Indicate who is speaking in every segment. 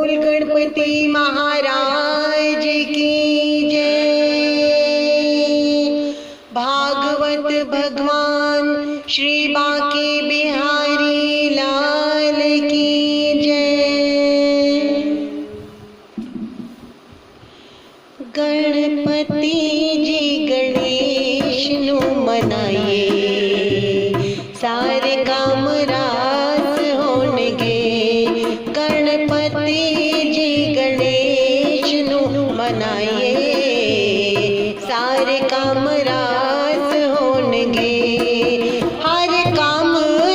Speaker 1: बोल गणपति महाराज की जय। भागवत भगवान श्री बांके बिहारी लाल की जय। गणपति जी गणेश नु मनाइए, सारे काम रास होणगे। गणपति जी गणेश नु मनाइए, सारे काम रास होणगे। हर काम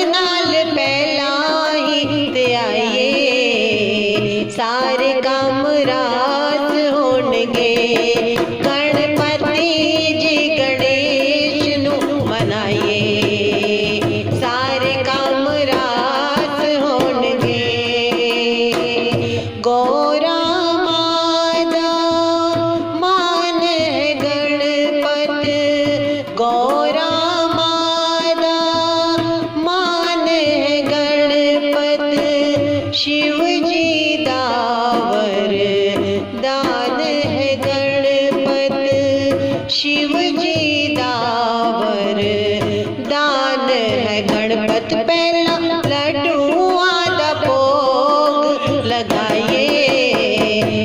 Speaker 1: नाल पहला ही ते आइए, सारे काम रास होणगे। गणपति जी गणेश नु मनाइए, सारे काम रास होणगे। गौरा माता मान है गणपत, गौरा माता मान है गणपत। शिव जी दावर दान है गणपत, शिव जी दावर दान है गणपत। पहला लड्डू आधा भोग लगाइए,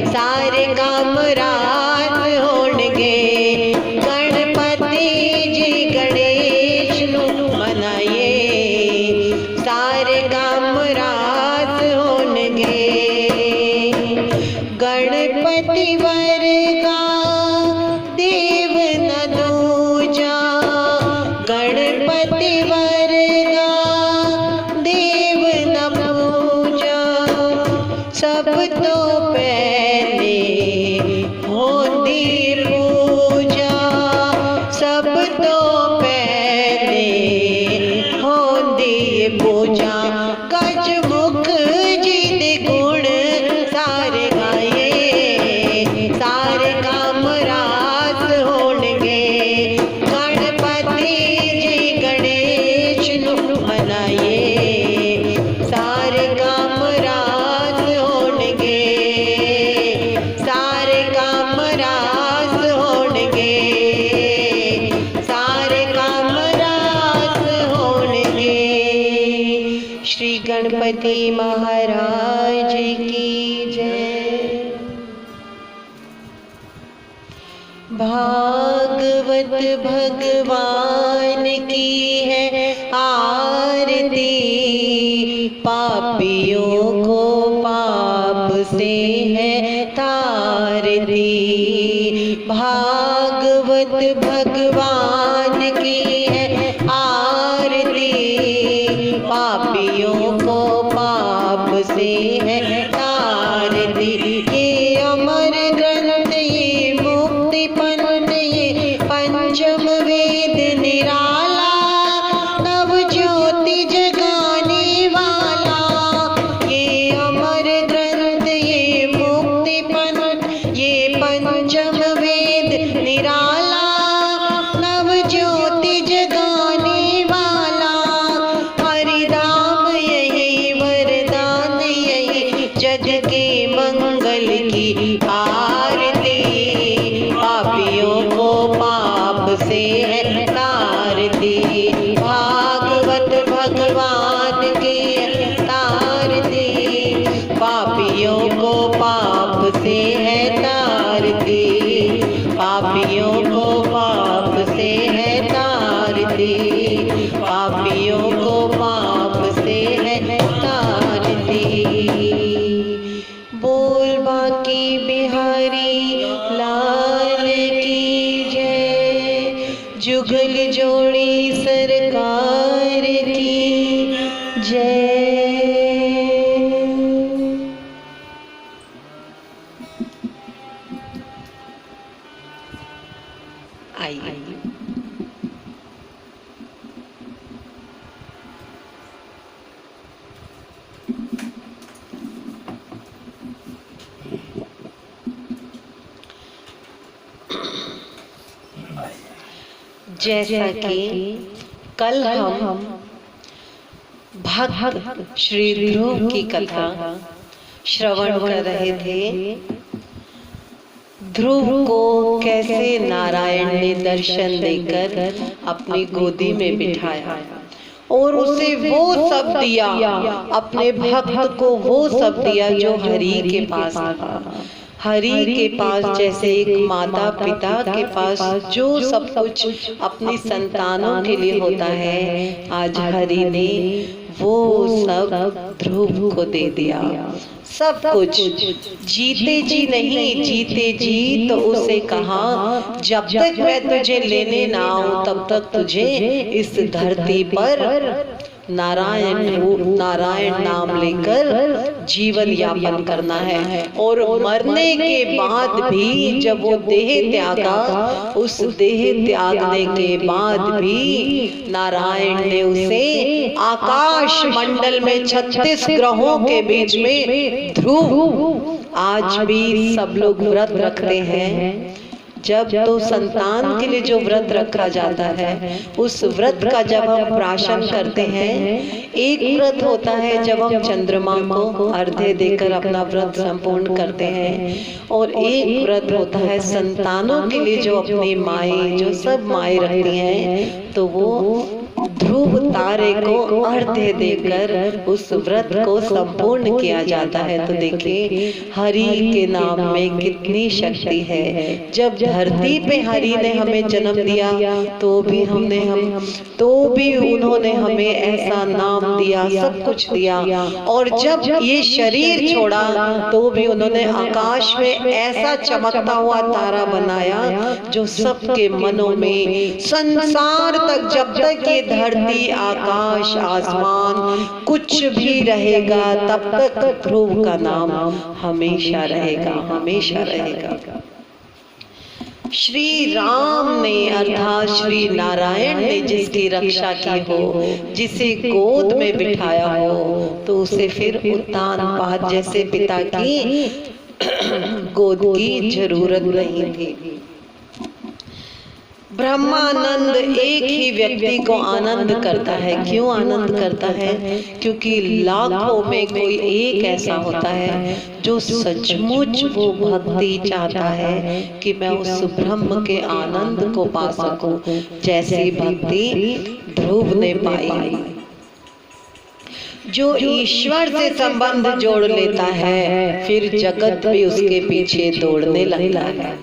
Speaker 1: सारे काम रास होणगे। गणपति जी गणेश नु मनाइए, सारे काम रास होणगे। गणपति वर्गा देव न दूजा, गणपति वर्गा देव न पूजा। सब तो पहले होती पूजा, सब तो पहले होती पूजा। गजमुख जी दे गुण सारे गाइए, सारे काम रास होणगे। गणपति जी गणेश नु मनाइए, सारे काम रास होणगे, सारे काम रास होणगे, सारे काम रास होणगे। श्री गणपति महाराज की जय। भागवत भगवान की है आरती, पापियों को पाप से है तारती। भागवत भगवान की है आरती, पापियों को पाप से है तारती। ये अमर ग्रंथ, ये मुक्ति पंथ, ये पंचम वेद निराला, नव ज्योति जगाने वाला। ये अमर ग्रंथ, ये मुक्ति पंथ, ये पंचम वेद निराला, नव ज्योति जगाने वाला। हरिधाम यही वरदान, यही जग के मंगल की आरती। पापियों को पाप से है तारती, भागवत भगवान के तारती। पापियों को पाप से है तारती, पापियों को पाप से है तारती, पापियों को पाप से है तारती। बोल बांके बिहारी लाल की जय। जुगल जोड़ी सरकार की जय। आइए जैसा कि कल हम भक्त श्री ध्रुव की कथा श्रवण कर रहे थे ध्रुव को कैसे नारायण ने दर्शन देकर अपनी गोदी में बिठाया और उसे वो सब दिया, अपने भक्त को वो सब दिया जो हरि के पास था। हरि के पास जैसे एक माता पिता के पास जो सब कुछ अपनी संतानों के लिए होता है, आज हरि ने वो सब ध्रुव को दे दिया। सब कुछ जीते जी नहीं, जीते जी तो उसे कहा जब तक मैं तुझे लेने ना आऊं तब तक तुझे इस धरती पर नारायण नाम लेकर जीवन यापन करना है। और मरने के बाद भी जब वो देह त्यागा, उस देह त्यागने के बाद भी नारायण ने उसे आकाश मंडल में 36 ग्रहों के बीच में ध्रुव, आज भी सब लोग व्रत रखते हैं। जब तो संतान के लिए जो व्रत रखा जाता है, उस व्रत का जब हम प्राशन करते हैं, एक व्रत होता है जब हम चंद्रमा को अर्घ्य देकर अपना व्रत संपूर्ण करते हैं, और एक व्रत होता है संतानों के लिए जो अपनी माएँ, जो सब माएँ रखती हैं, तो वो ध्रुव तारे को अर्घ्य देकर उस व्रत को संपूर्ण किया जाता है। तो देखिए हरि के नाम में कितनी शक्ति है। जब धरती पे हरि ने हमें जन्म दिया तो भी उन्होंने हमें ऐसा नाम दिया, सब कुछ दिया, और जब ये शरीर छोड़ा तो भी उन्होंने आकाश में ऐसा चमकता हुआ तारा बनाया जो सबके मनों में संसार तक, जब तक ये धरती आकाश आसमान कुछ भी रहेगा तब तक ध्रुव का नाम हमेशा रहेगा, हमेशा रहेगा। श्री राम ने अर्थात श्री नारायण ने जिसकी रक्षा की हो, जिसे गोद में बिठाया हो, तो उसे फिर उत्तान पाद जैसे पिता की गोद की जरूरत नहीं थी। ब्रह्मानंद एक ही व्यक्ति को आनंद करता है। क्यों आनंद करता है? क्योंकि लाखों में कोई एक ऐसा होता है जो सचमुच वो भक्ति चाहता है कि मैं उस ब्रह्म के आनंद को पा सकूं, जैसी भक्ति ध्रुव ने पाई। जो ईश्वर से संबंध जोड़ लेता है, फिर जगत भी उसके पीछे दौड़ने लगता है।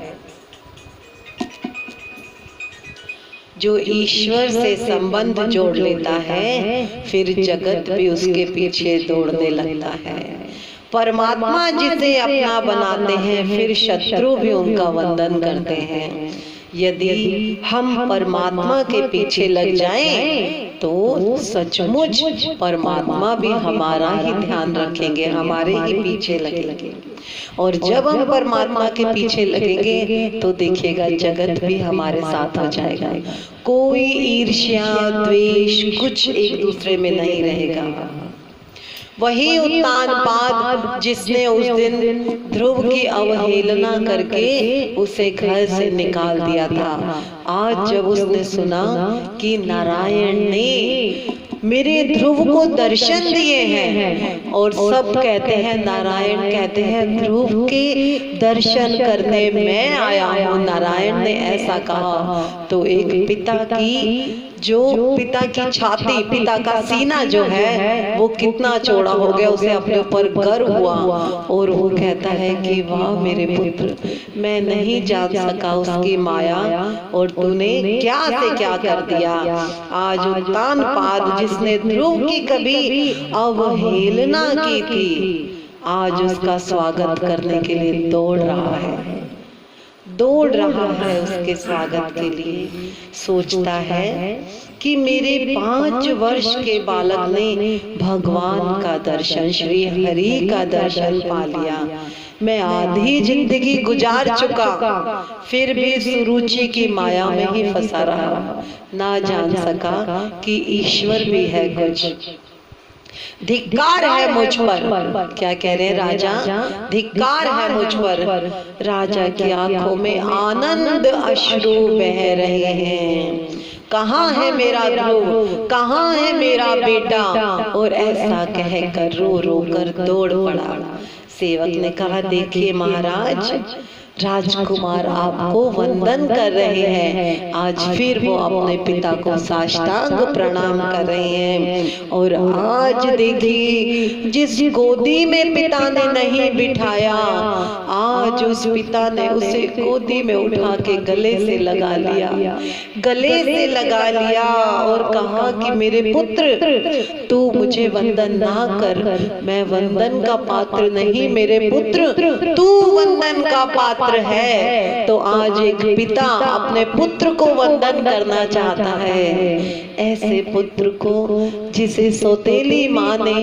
Speaker 1: जो ईश्वर से संबंध जोड़ लेता है, फिर जगत भी उसके पीछे दौड़ने लगता है। परमात्मा जिसे अपना बनाते हैं, फिर शत्रु भी उनका वंदन करते हैं। यदि हम परमात्मा के पीछे लग जाएं, तो सचमुच परमात्मा भी हमारा ही ध्यान रखेंगे, हमारे ही पीछे लगेंगे। और जब हम परमात्मा के पीछे लगेंगे तो देखिएगा जगत भी हमारे साथ हो जाएगा। कोई ईर्ष्या द्वेष कुछ एक दूसरे में नहीं रहेगा। वही उत्तान पाद जिसने उस दिन ध्रुव की अवहेलना करके उसे घर से निकाल दिया था, आज जब उसने सुना कि नारायण ने मेरे ध्रुव को दर्शन दिए हैं, और सब कहते हैं, नारायण कहते हैं ध्रुव के दर्शन करने मैं आया हूँ, नारायण ने ऐसा कहा, तो एक पिता की छाती, पिता का सीना जो है वो कितना चौड़ा हो गया, उसे अपने ऊपर गर्व हुआ, और वो कहता है कि वाह मेरे पुत्र, मैं नहीं जान सका उसकी माया, और तूने क्या से क्या कर दिया। आज उत्तान पाद जिसने ध्रुव की कभी अवहेलना की थी, आज उसका स्वागत करने के लिए दौड़ रहा है उसके स्वागत के लिए। सोचता है कि मेरे 5 वर्ष के बालक ने भगवान का दर्शन, श्री हरि का दर्शन पा लिया। मैं आधी जिंदगी गुजार चुका, फिर भी सुरुचि की माया में ही फंसा रहा, ना जान सका कि ईश्वर भी है कुछ। धिक्कार है मुझ पर। क्या कह रहे हैं राजा? धिक्कार है मुझ पर। राजा की आंखों में आनंद अश्रु बह रहे हैं। कहाँ है मेरा ध्रुव, कहाँ है मेरा बेटा? और ऐसा कहकर रो रो कर दौड़ पड़ा। सेवक ने कहा, देखिए महाराज, राजकुमार आपको वंदन कर रहे हैं। आज फिर वो अपने पिता को साष्टांग प्रणाम कर रहे हैं। और आज देखिए, जिस गोदी में पिता ने नहीं बिठाया, आज उस पिता ने उसे गोदी में उठा के गले से लगा लिया, गले से लगा लिया और कहा कि मेरे पुत्र, तू मुझे वंदन ना कर, मैं वंदन का पात्र नहीं, मेरे पुत्र तू वंदन का पात्र है। तो आज एक पिता अपने पुत्र को वंदन करना चाहता है, ऐसे पुत्र को जिसे सौतेली माँ ने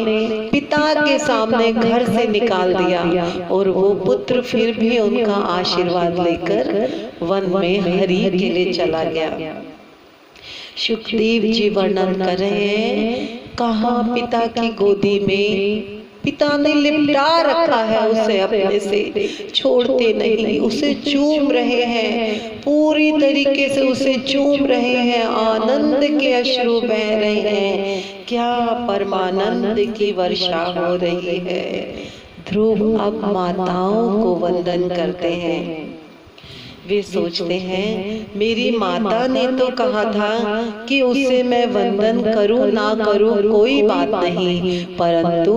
Speaker 1: पिता के सामने घर से निकाल दिया, और वो पुत्र फिर भी उनका आशीर्वाद लेकर वन में हरि के लिए चला गया। सुखदेव जी वर्णन कर रहे हैं, कहाँ पिता की गोदी में पिता ने लिपटा रखा है उसे, अपने से छोड़ते नहीं, उसे चूम रहे हैं, पूरी तरीके से उसे चूम रहे हैं, आनंद के अश्रु बह रहे हैं, क्या परमानंद की वर्षा हो रही है। ध्रुव अब माताओं को वंदन करते हैं। वे सोचते हैं, मेरी माता ने तो कहा था कि उसे मैं वंदन करूं ना करूं कोई बात नहीं, परंतु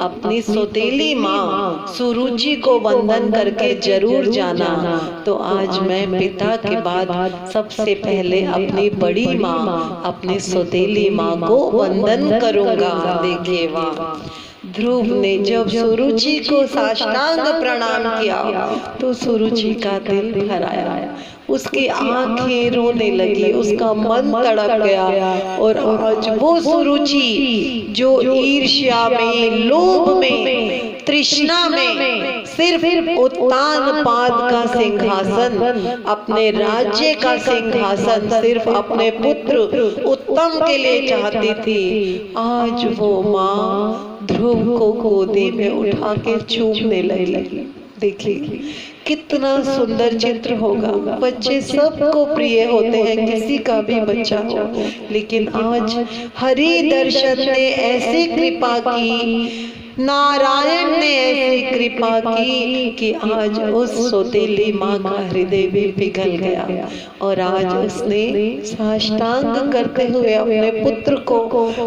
Speaker 1: अपनी सौतेली माँ सुरुचि को वंदन करके जरूर जाना। तो आज मैं पिता के बाद सबसे पहले अपनी बड़ी माँ, अपनी सौतेली माँ को वंदन करूंगा। देखिए वाह, ध्रुव ने जब सुरुचि को साष्टांग प्रणाम किया तो सुरुचि का दिल भर आया, उसकी आंखें रोने लगी, उसका मन तड़प गया। और आज वो सुरुचि जो ईर्ष्या में, लोभ में, तृष्णा में सिर्फ उत्तान पाद का सिंहासन, अपने राज्य का सिंहासन सिर्फ अपने पुत्र उत्तम के लिए चाहती थी, आज वो माँ ध्रुव को गोदी में उठा के चूमने लगी। देखिए कितना सुंदर चित्र होगा। बच्चे सबको प्रिय होते हैं, किसी का भी बच्चा हो, लेकिन आज हरि दर्शन ने ऐसी कृपा की, नारायण ने ऐसी कृपा की कि आज उस सौतेली माँ का हृदय भी पिघल गया, और आज उसने साष्टांग करते हुए अपने पुत्र को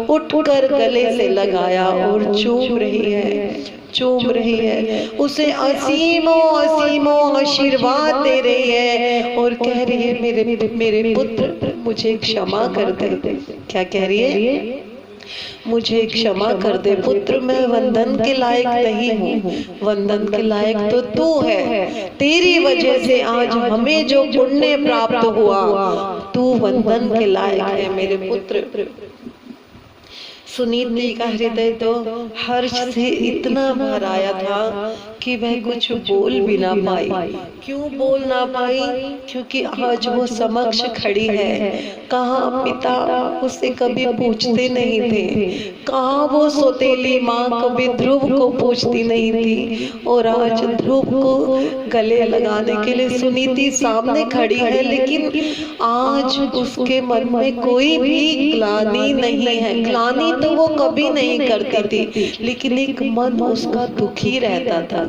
Speaker 1: उठकर गले से लगाया और चूम रही है, चूम रही है, उसे असीमों असीमों आशीर्वाद दे रही है और कह रही है, मेरे पुत्र मुझे क्षमा कर दे। क्या कह रही है? मुझे क्षमा कर दे पुत्र, मैं वंदन के लायक नहीं हूँ, वंदन के लायक तो तू है, तेरी वजह से आज हमें जो पुण्य प्राप्त हुआ, तू वंदन के लायक है मेरे पुत्र। सुनीति का हृदय तो हर्ष से इतना भर आया था कि वह कुछ बोल भी ना पाई। क्यों बोल ना पाई? क्योंकि आज वो समक्ष खड़ी है। कहाँ पिता उसे कभी पूछते नहीं थे, कहाँ वो सौतेली माँ कभी ध्रुव को पूछती नहीं थी, और आज ध्रुव को गले लगाने के लिए सुनीति सामने खड़ी है, लेकिन आज उसके मन में कोई भी ग्लानि नहीं है। ग्लानि तो वो कभी नहीं करती थी, लेकिन एक मन उसका दुखी रहता था।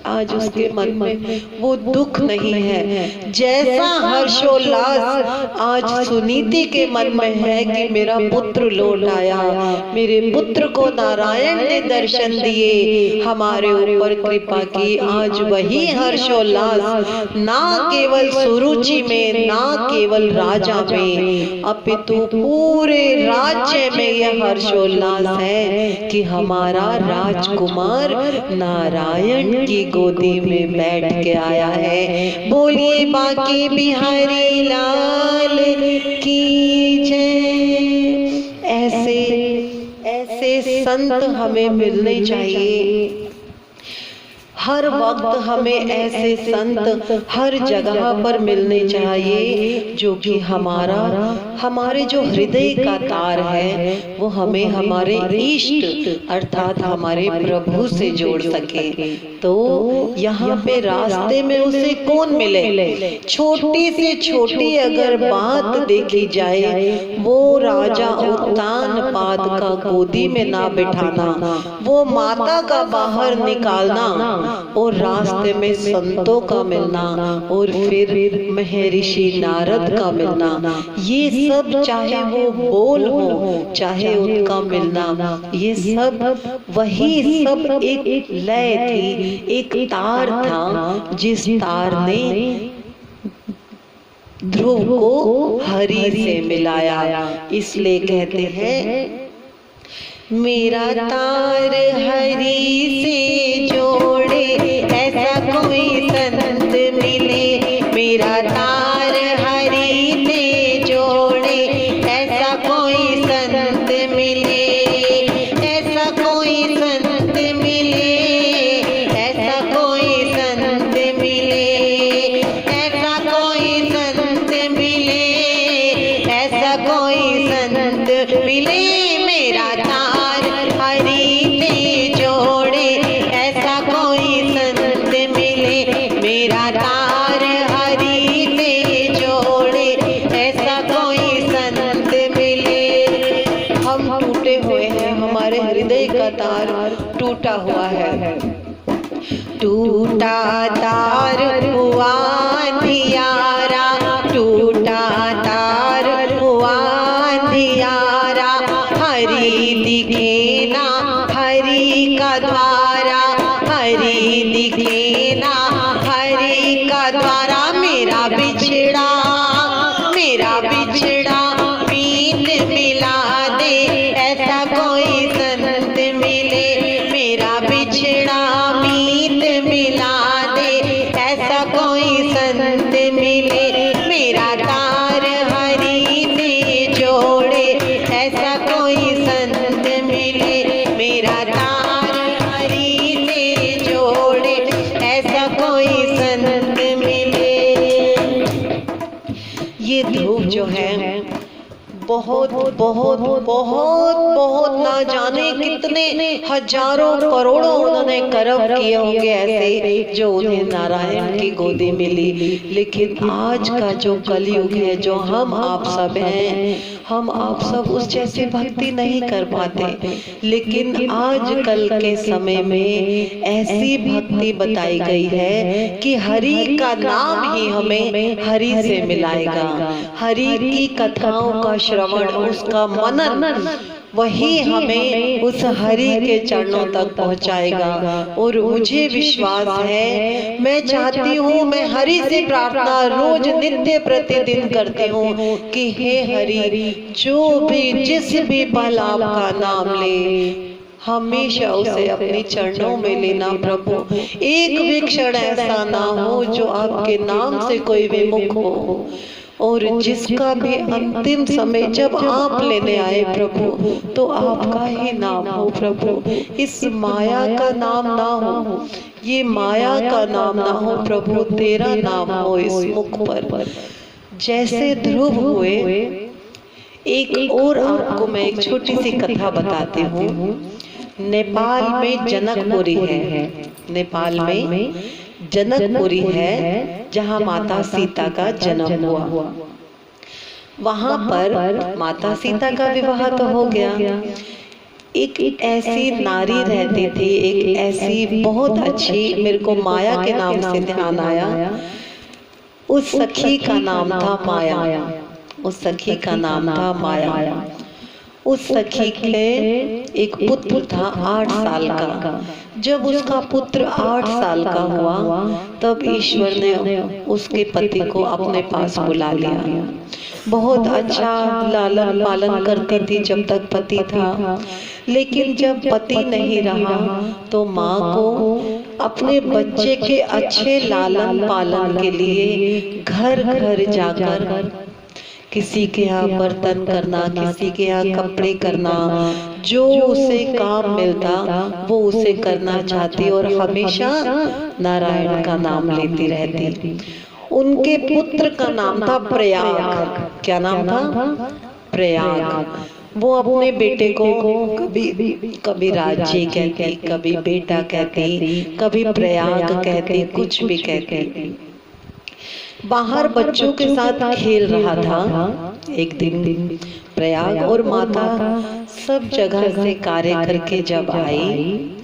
Speaker 1: आज उसके मन में वो दुख नहीं है। जैसा हर्षोल्लास आज सुनीति के मन में है कि मेरा पुत्र लौट आया, मेरे पुत्र को नारायण ने दर्शन दिए, हमारे ऊपर कृपा की, आज वही हर्षोल्लास ना केवल सुरुचि में, ना केवल राजा में, अपितु पूरे राज्य में यह हर्षोल्लास है कि हमारा राजकुमार नारायण की गोदी में बैठ के आया है। बोलिए बांके बिहारी लाल की जय। ऐसे संत हमें मिलने चाहिए। हर वक्त हमें ऐसे संत हर जगह पर मिलने चाहिए जो कि हमारा हमारे जो हृदय का तार है वो हमें हमारे इष्ट अर्थात हमारे प्रभु से जोड़ सके। तो यहाँ पे रास्ते में उसे कौन मिले? छोटी से छोटी अगर बात देखी जाए, वो राजा उत्तानपाद का गोदी में ना बिठाना, वो माता का बाहर निकालना, और रास्ते में संतों का मिलना, और फिर महर्षि नारद का मिलना, ये सब चाहे वो बोल हो चाहे उनका मिलना, ये सब वही सब एक लय थी, एक तार था जिस तार ने ध्रुव को हरि से मिलाया। इसलिए कहते हैं मेरा तार हरि से जोड़े ऐसा कोई संत मिले, मेरा तार हरि से जोड़े ऐसा कोई संत मिले, ऐसा कोई संत मिले, ऐसा कोई संत मिले, ऐसा कोई संत मिले, ऐसा कोई संत मिले, मेरा तार हरि से जोड़े ऐसा कोई संत मिले, मेरा तार हरि से जोड़े ऐसा कोई संत मिले। हम टूटे हुए हैं, हमारे हृदय का तार टूटा हुआ है। टूटा तार हुआ अंधियारा, टूटा तार हुआ अंधियारा, हरि दिखे ना हरि का द्वारा, हरि दिखे ना हरि का द्वारा, मेरा बिछड़ा मीत मिला दे ऐसा कोई संत मिले, मेरा बिछड़ा मीत मिला दे ऐसा कोई संत मिले, मेरा तार हरि से जोड़े ऐसा कोई संत मिले, मेरा तार हरि से जोड़े ऐसा कोई संत मिले। ये ध्रुव जो है बहुत बहुत बहुत बहुत ना जाने कितने हजारों करोड़ों उन्होंने कर्म किए होंगे ऐसे जो उन्हें नारायण की गोदी मिली। लेकिन आज का जो कलयुग है, जो हम आप सब हैं, हम आप सब उस जैसे भक्ति नहीं कर पाते। लेकिन आजकल के समय में ऐसी भक्ति बताई गई है कि हरि का नाम ही हमें हरि से मिलाएगा, हरि की कथाओं का श्रवण, उसका मनन, वही हमें उस हरि के चरणों तक पहुंचाएगा। और मुझे विश्वास है, मैं चाहती हूँ, मैं हरि से प्रार्थना रोज नित्य प्रतिदिन करती हूँ कि हे हरि, जो भी जिस भी पल आपका नाम ले, हमेशा उसे अपने चरणों में लेना प्रभु। एक भी क्षण ऐसा ना हो जो आपके नाम से कोई विमुख हो, और जिसका भी अंतिम समय जब आप लेने आए प्रभु, तो आपका ही नाम हो प्रभु, इस माया का नाम ना हो, ये माया का नाम ना हो प्रभु, तेरा नाम हो इस मुख पर। जैसे ध्रुव हुए, एक और आपको मैं एक छोटी सी कथा बताती हूँ। नेपाल में जनकपुरी है, नेपाल में जनकपुरी है जहाँ माता सीता का जन्म हुआ। वहाँ पर माता सीता का विवाह तो हो गया। एक ऐसी नारी रहती थी, एक ऐसी बहुत अच्छी, मेरे को माया के नाम से ध्यान आया, उस सखी का नाम था माया, उस सखी का नाम था माया। उस सखी के एक पुत्र था 8 साल का। जब उसका पुत्र 8 साल का हुआ, तब ईश्वर ने उसके पति को अपने पास बुला लिया। बहुत अच्छा लालन पालन करती थी जब तक पति था, लेकिन जब पति नहीं रहा तो माँ को अपने बच्चे के अच्छे लालन पालन के लिए घर घर जाकर किसी के यहाँ बर्तन करना, किसी के यहाँ कपड़े करना, जो उसे काम मिलता वो उसे करना चाहती और हमेशा नारायण का नाम लेती रहती। उनके पुत्र का नाम था प्रयाग। क्या नाम था? प्रयाग। वो अपने बेटे को कभी राज्य कहती, कभी बेटा कहती, कभी प्रयाग कहती, कुछ भी कहती। बाहर बच्चों के साथ खेल रहा था। एक दिन प्रयाग और माता सब जगह से कार्य करके जब आई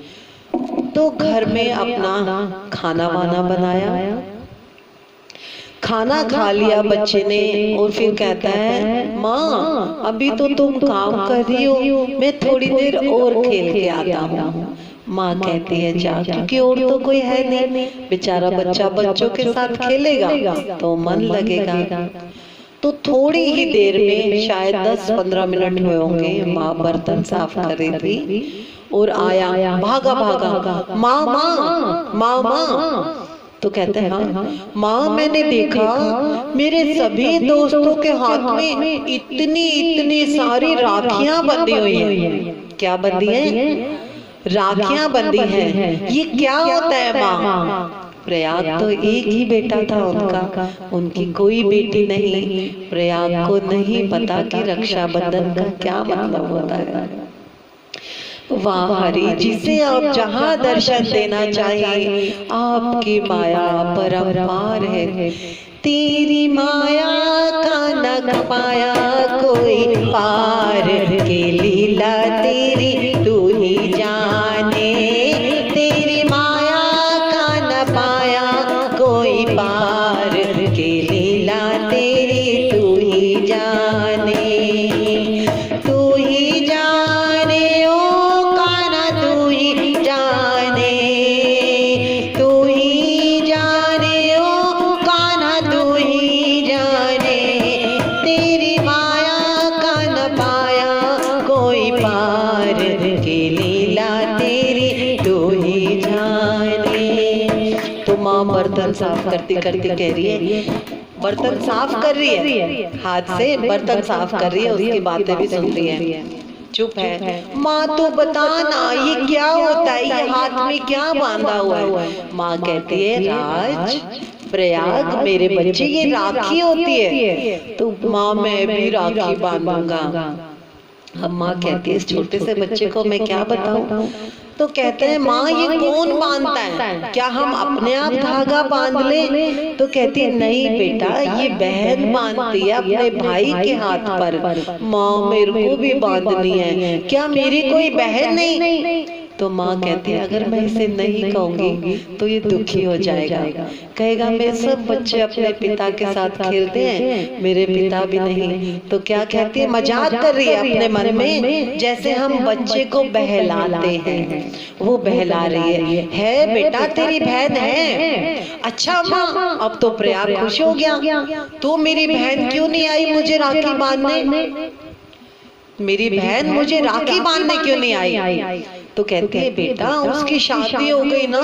Speaker 1: तो घर में अपना खाना वाना बनाया। खाना खा लिया बच्चे ने और फिर कहता है, माँ अभी तो तुम काम कर रही हो, मैं थोड़ी देर और खेल के आता हूँ। माँ कहती है जा, क्योंकि और तो कोई है नहीं। बेचारा बच्चा बच्चों के साथ खेलेगा तो मन लगेगा। तो थोड़ी ही देर में, शायद 10-15 मिनट हुए होंगे, माँ बर्तन साफ कर रही थी और आया, भागा भागा, माँ माँ माँ माँ। तो कहते हैं हाँ माँ, मैंने देखा मेरे सभी दोस्तों के हाथ में इतनी सारी राखियां बंधी हुई हैं। क्या बंधी हैं? राखियां बंधी हैं। ये क्या होता है माँ? प्रयाग तो एक ही बेटा था उनका, उनकी कोई बेटी नहीं। प्रयाग को नहीं पता कि रक्षाबंधन का क्या मतलब होता है। वाह हरि, जिसे आप जहाँ दर्शन देना चाहिए, आपकी माया परम्पार है। तेरी माया का न पाया कोई पार, के लीला तेरी तू ही जाने। तेरी माया का न पाया कोई पार, के लीला तेरी तू ही जाने। तू ही जाने ओ कान्हा, तू ही जाने। तू ही जाने ओ कान्हा, तू ही जाने। तेरी माया का न पाया कोई पार, के लीला तेरी तू ही जाने। तो माँ बर्तन साफ करती करती कह रही है, बर्तन साफ कर रही है, हाथ से बर्तन साफ कर रही है, उसकी बातें भी सुन रही है। चुप है। माँ तो बताना ये क्या होता है, ये हाथ में क्या बांधा हुआ है? माँ कहती है, राज प्रयाग मेरे बच्चे, ये राखी होती है। तो माँ मैं भी राखी बांधूंगा। अब माँ कहती है, इस छोटे से बच्चे को मैं क्या बताऊं? तो कहते हैं, माँ ये कौन बांधता है, क्या हम अपने आप धागा बांध ले? तो कहती है, नहीं बेटा, ये बहन बांधती है अपने भाई के हाथ पर। माँ मेरे को भी बांधनी है, क्या मेरी कोई बहन नहीं? तो माँ कहती है, अगर मैं इसे नहीं कहूंगी तो ये दुखी हो जाएगा, कहेगा मैं सब बच्चे अपने पिता के साथ खेलते हैं, मेरे पिता भी नहीं। तो क्या कहती है, मजाक कर रही है अपने मन में, जैसे हम बच्चे को बहलाते हैं, वो बहला रही है बेटा तेरी बहन है। अच्छा माँ, अब तो प्रयाग खुश हो गया। तो मेरी बहन क्यों नहीं आई मुझे राखी बांधने? मेरी बहन मुझे राखी बांधने क्यों नहीं आई? तो कहती है, बेटा उसकी शादी हो गई ना,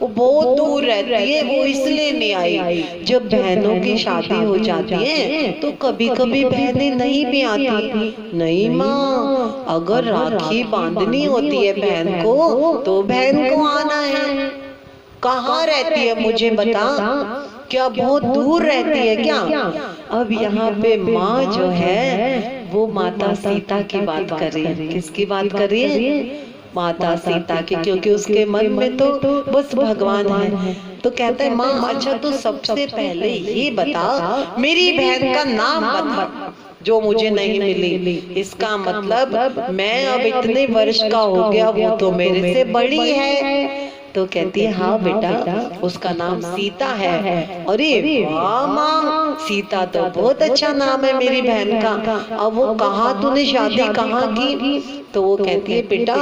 Speaker 1: वो बहुत दूर रहती है, वो इसलिए नहीं आई। जब बहनों की शादी हो जाती है तो कभी कभी बहनें नहीं भी आती। नहीं माँ, अगर राखी बांधनी होती है बहन को तो बहन को आना है। कहाँ रहती है मुझे बता, क्या बहुत दूर रहती है क्या? अब यहाँ पे माँ जो है वो माता सीता की बात कर रही है। किसकी बात कर रही है? माता सीता की, क्योंकि उसके मन में तो बस भगवान है। तो कहता है, माँ अच्छा तो सबसे पहले ये बता, मेरी बहन का नाम बता जो मुझे नहीं मिली। इसका मतलब मैं अब इतने वर्ष का हो गया, वो तो मेरे से बड़ी है। तो कहती है, हाँ बेटा उसका नाम सीता है। अरे वाह माँ, सीता तो बहुत अच्छा नाम है मेरी बहन का। अब वो कहाँ, तूने शादी कहाँ की? तो वो कहती है, बेटा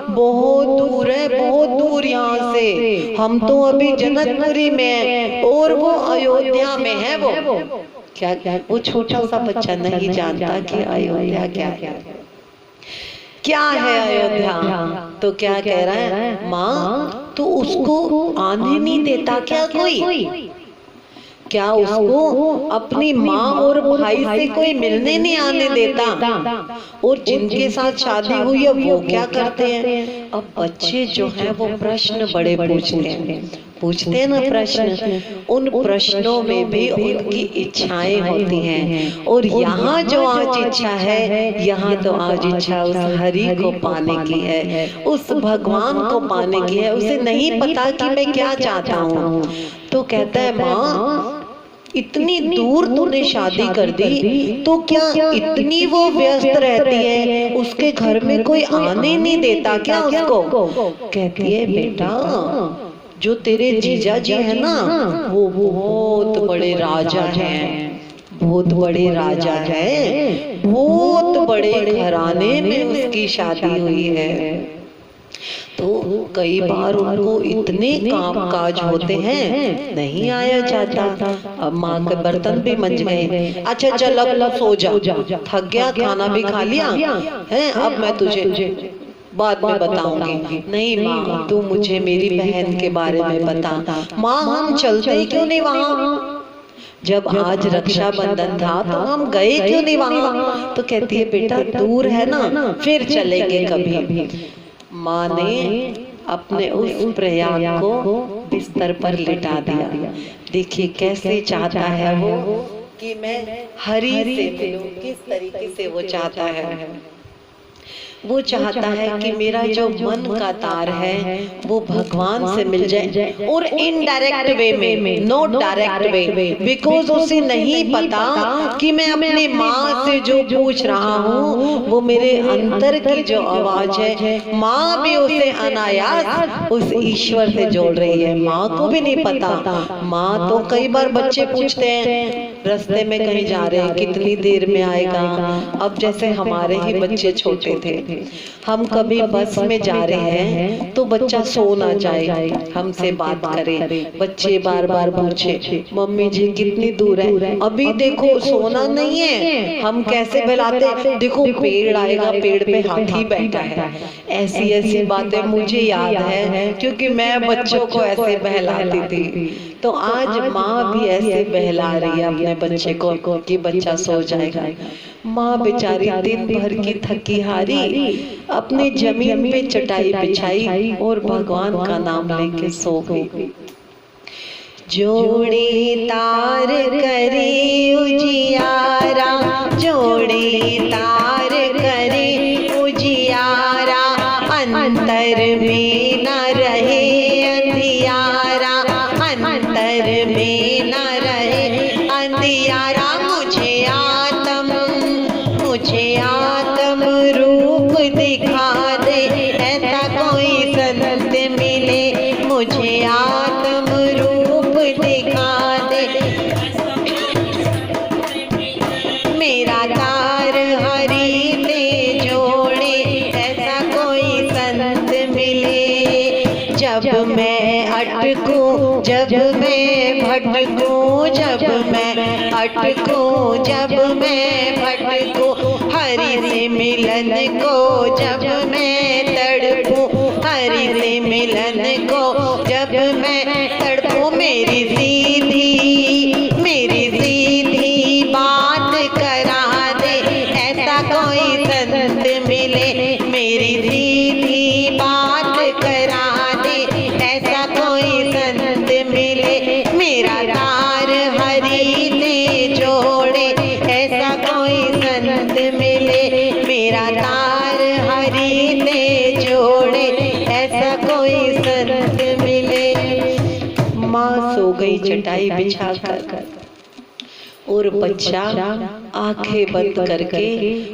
Speaker 1: बहुत दूर है, बहुत दूर यहाँ से। हम तो अभी जनकपुरी में हैं और वो अयोध्या में है। वो क्या, वो छोटा सा बच्चा नहीं जानता कि अयोध्या क्या है, क्या है अयोध्या। तो क्या कह रहा है, माँ तो उसको आने नहीं देता क्या कोई? क्या उसको अपनी माँ और भाई से कोई मिलने नहीं आने देता? और जिनके साथ शादी हुई है वो क्या करते हैं? अब बच्चे जो हैं वो प्रश्न बड़े पूछते हैं। पूछते हैं ना प्रश्न, उन प्रश्नों में भी उनकी इच्छाएं होती हैं। और यहाँ जो आज इच्छा है, यहाँ तो आज इच्छा उस हरि को पाने की है, उस भगवान को पाने की है। उसे नहीं पता कि मैं क्या चाहता हूँ। तो कहता है माँ, इतनी दूर तूने शादी कर दी, तो क्या इतनी वो व्यस्त रहती है, उसके घर में कोई आने नहीं देता क्या उसको? कहती है बेटा, जो तेरे जीजा जी है ना, वो बहुत बड़े राजा हैं, बहुत बड़े राजा हैं, बहुत बड़े घराने में उसकी शादी हुई है। तो कई बार उनको इतने काम काज होते हैं, नहीं आया जाता। अब माँ के बर्तन भी मंज गए। अच्छा चल अब सो जा, थक गया, खाना भी खा लिया है, अब मैं तुझे बाद में बताऊंगी। नहीं माँ, तू मुझे मेरी बहन के बारे में बता। माँ हम चलते क्यों नहीं वहाँ? जब आज रक्षाबंधन था तो हम गए क्यों नहीं वहाँ? तो कहती है बेटा दूर है ना, फिर चलेंगे कभी। माँ ने अपने उस प्रयाग को बिस्तर पर लिटा दिया। देखिए कैसे चाहता है वो कि मैं हरि से मिलूं, किस तरीके से वो चाहता है। वो चाहता है कि मेरा जो मन का तार है वो भगवान से मिल जाए, और इनडायरेक्ट वे में, नॉट डायरेक्ट वे, बिकॉज उसे नहीं पता कि मैं अपनी माँ से जो पूछ रहा हूँ वो मेरे अंतर की जो आवाज है, माँ भी उसे अनायास उस ईश्वर से जोड़ रही है। माँ को भी नहीं पता। माँ तो कई बार बच्चे पूछते हैं रास्ते में कहीं जा रहे हैं, कितनी देर में आएगा। अब जैसे हमारे ही बच्चे छोटे थे, हम कभी बस में जा रहे हैं तो बच्चा सो ना जाए, हमसे बात करे, बच्चे बार बार पूछे मम्मी जी कितनी दूर है, अभी देखो सोना नहीं है, हम कैसे बहलाते, देखो पेड़ आएगा, पेड़ पे हाथी बैठा है। ऐसी ऐसी बातें मुझे याद है, क्योंकि मैं बच्चों को ऐसे बहलाती थी। तो आज माँ भी ऐसे बहला रही है अपने बच्चे को कि बच्चा सो जाएगा। माँ बेचारी दिन भर की थकी हारी अपनी जमीन पे चटाई बिछाई और भगवान का नाम लेके सो गई। जोड़े तार करे उजियारा, जोड़े तार करे उजियारा, अंतर में न रहे अंधियारा, अंतर में न रहे अंधियारा। मुझे आत्म रूप दिखा दे, ऐसा कोई संत मिले, मुझे आत्म रूप दिखा दे। मेरा तार हरि से जोड़े, ऐसा कोई संत मिले। जब मैं अटकूं, जब मैं भटकूं, जब मैं अटकूं, जब मैं भटकूं, हरि से मिलन को जब मैं तड़पूं, हरि से मिलन को जब मैं तड़पूं, मेरी सीधी बात करा दे, ऐसा कोई संत मिले, मेरी सीधी बात करा दे, ऐसा कोई संत मिले। मेरा तार हरि से जोड़े, ऐसा कोई संत मिले, मेरा तार हरि से जोड़े, ऐसा कोई संत मिले। माँ सो गई चटाई बिछाकर, और बच्चा आंखें बंद करके,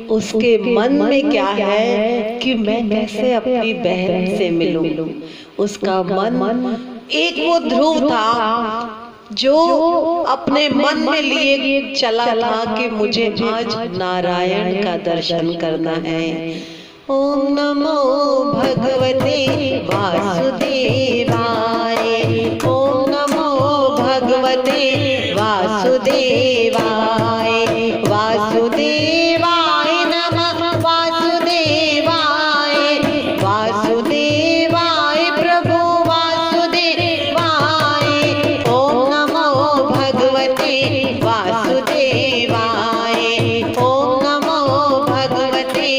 Speaker 1: उसके मन में क्या है कि मैं कैसे अपनी बहन से मिलूं। उसका मन एक वो ध्रुव था जो अपने मन में लिए चला था कि मुझे आज नारायण का दर्शन करना है। ओम नमो भगवते वासुदेवाय, ओम नमो भगवते वासुदेवाय, वासुदेवाय नमः, वासुदेवाय, वासुदेवाय प्रभु वासुदेवाय। ओम नमो भगवते वासुदेवाय, ओम नमो भगवते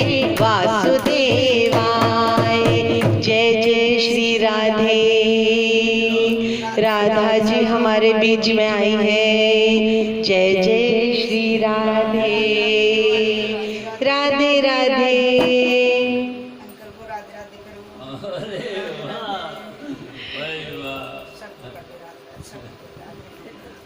Speaker 1: वासुदेवाय। जय जय श्री राधे। राधा जी हमारे बीच में आई है। जय जय श्री राधे, राधे राधे।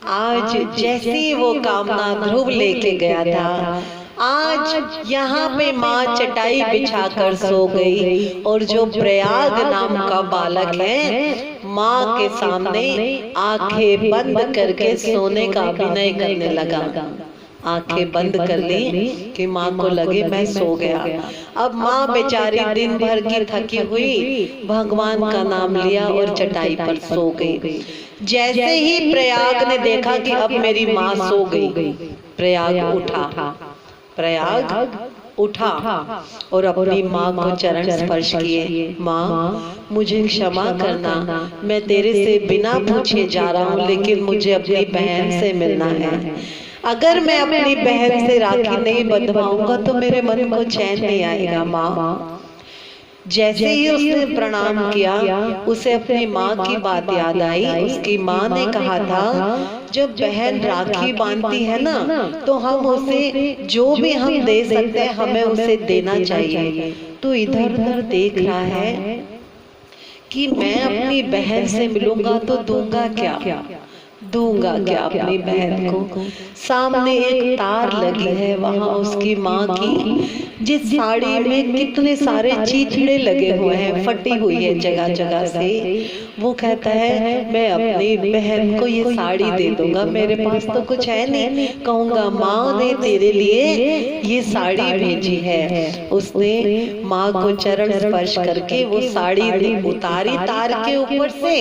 Speaker 1: आज जैसी वो कामना ध्रुव लेके गया था, आज यहाँ पे माँ चटाई बिछाकर सो गई और जो प्रयाग नाम का बालक है माँ के सामने आंखें बंद करके सोने का अभिनय करने लगा। आंखें बंद कर ली कि माँ को लगे मैं सो गया। अब माँ बेचारी दिन भर की थकी हुई भगवान का नाम लिया और चटाई पर सो गई। जैसे ही प्रयाग ने देखा कि अब मेरी माँ सो गई, प्रयाग उठा और अपनी माँ को चरण स्पर्श किए। माँ मुझे क्षमा करना, मैं तेरे से बिना पूछे जा रहा हूँ, लेकिन मुझे अपनी बहन से मिलना है। अगर मैं अपनी बहन से राखी नहीं बंधवाऊंगा तो मेरे मन को चैन नहीं आएगा। माँ जैसे ही उसने प्रणाम किया, उसे अपनी माँ की बात याद आई। उसकी माँ ने कहा था जब बहन राखी बांधती है ना तो हम उसे जो भी हम दे सकते हैं हमें उसे देना चाहिए। तो इधर उधर देख रहा है कि मैं अपनी बहन से मिलूंगा तो दूंगा क्या अपनी बहन को। सामने एक तार लगी है, वहां उसकी माँ की जिस साड़ी में कितने सारे चीथड़े लगे हुए हैं, फटी हुई है जगह जगह से। वो कहता है मैं अपनी बहन को ये साड़ी दे दूंगा, मेरे पास तो कुछ है नहीं। कहूंगा माँ ने तेरे लिए ये साड़ी भेजी है। उसने माँ को चरण स्पर्श करके वो साड़ी उतारी, तार के ऊपर से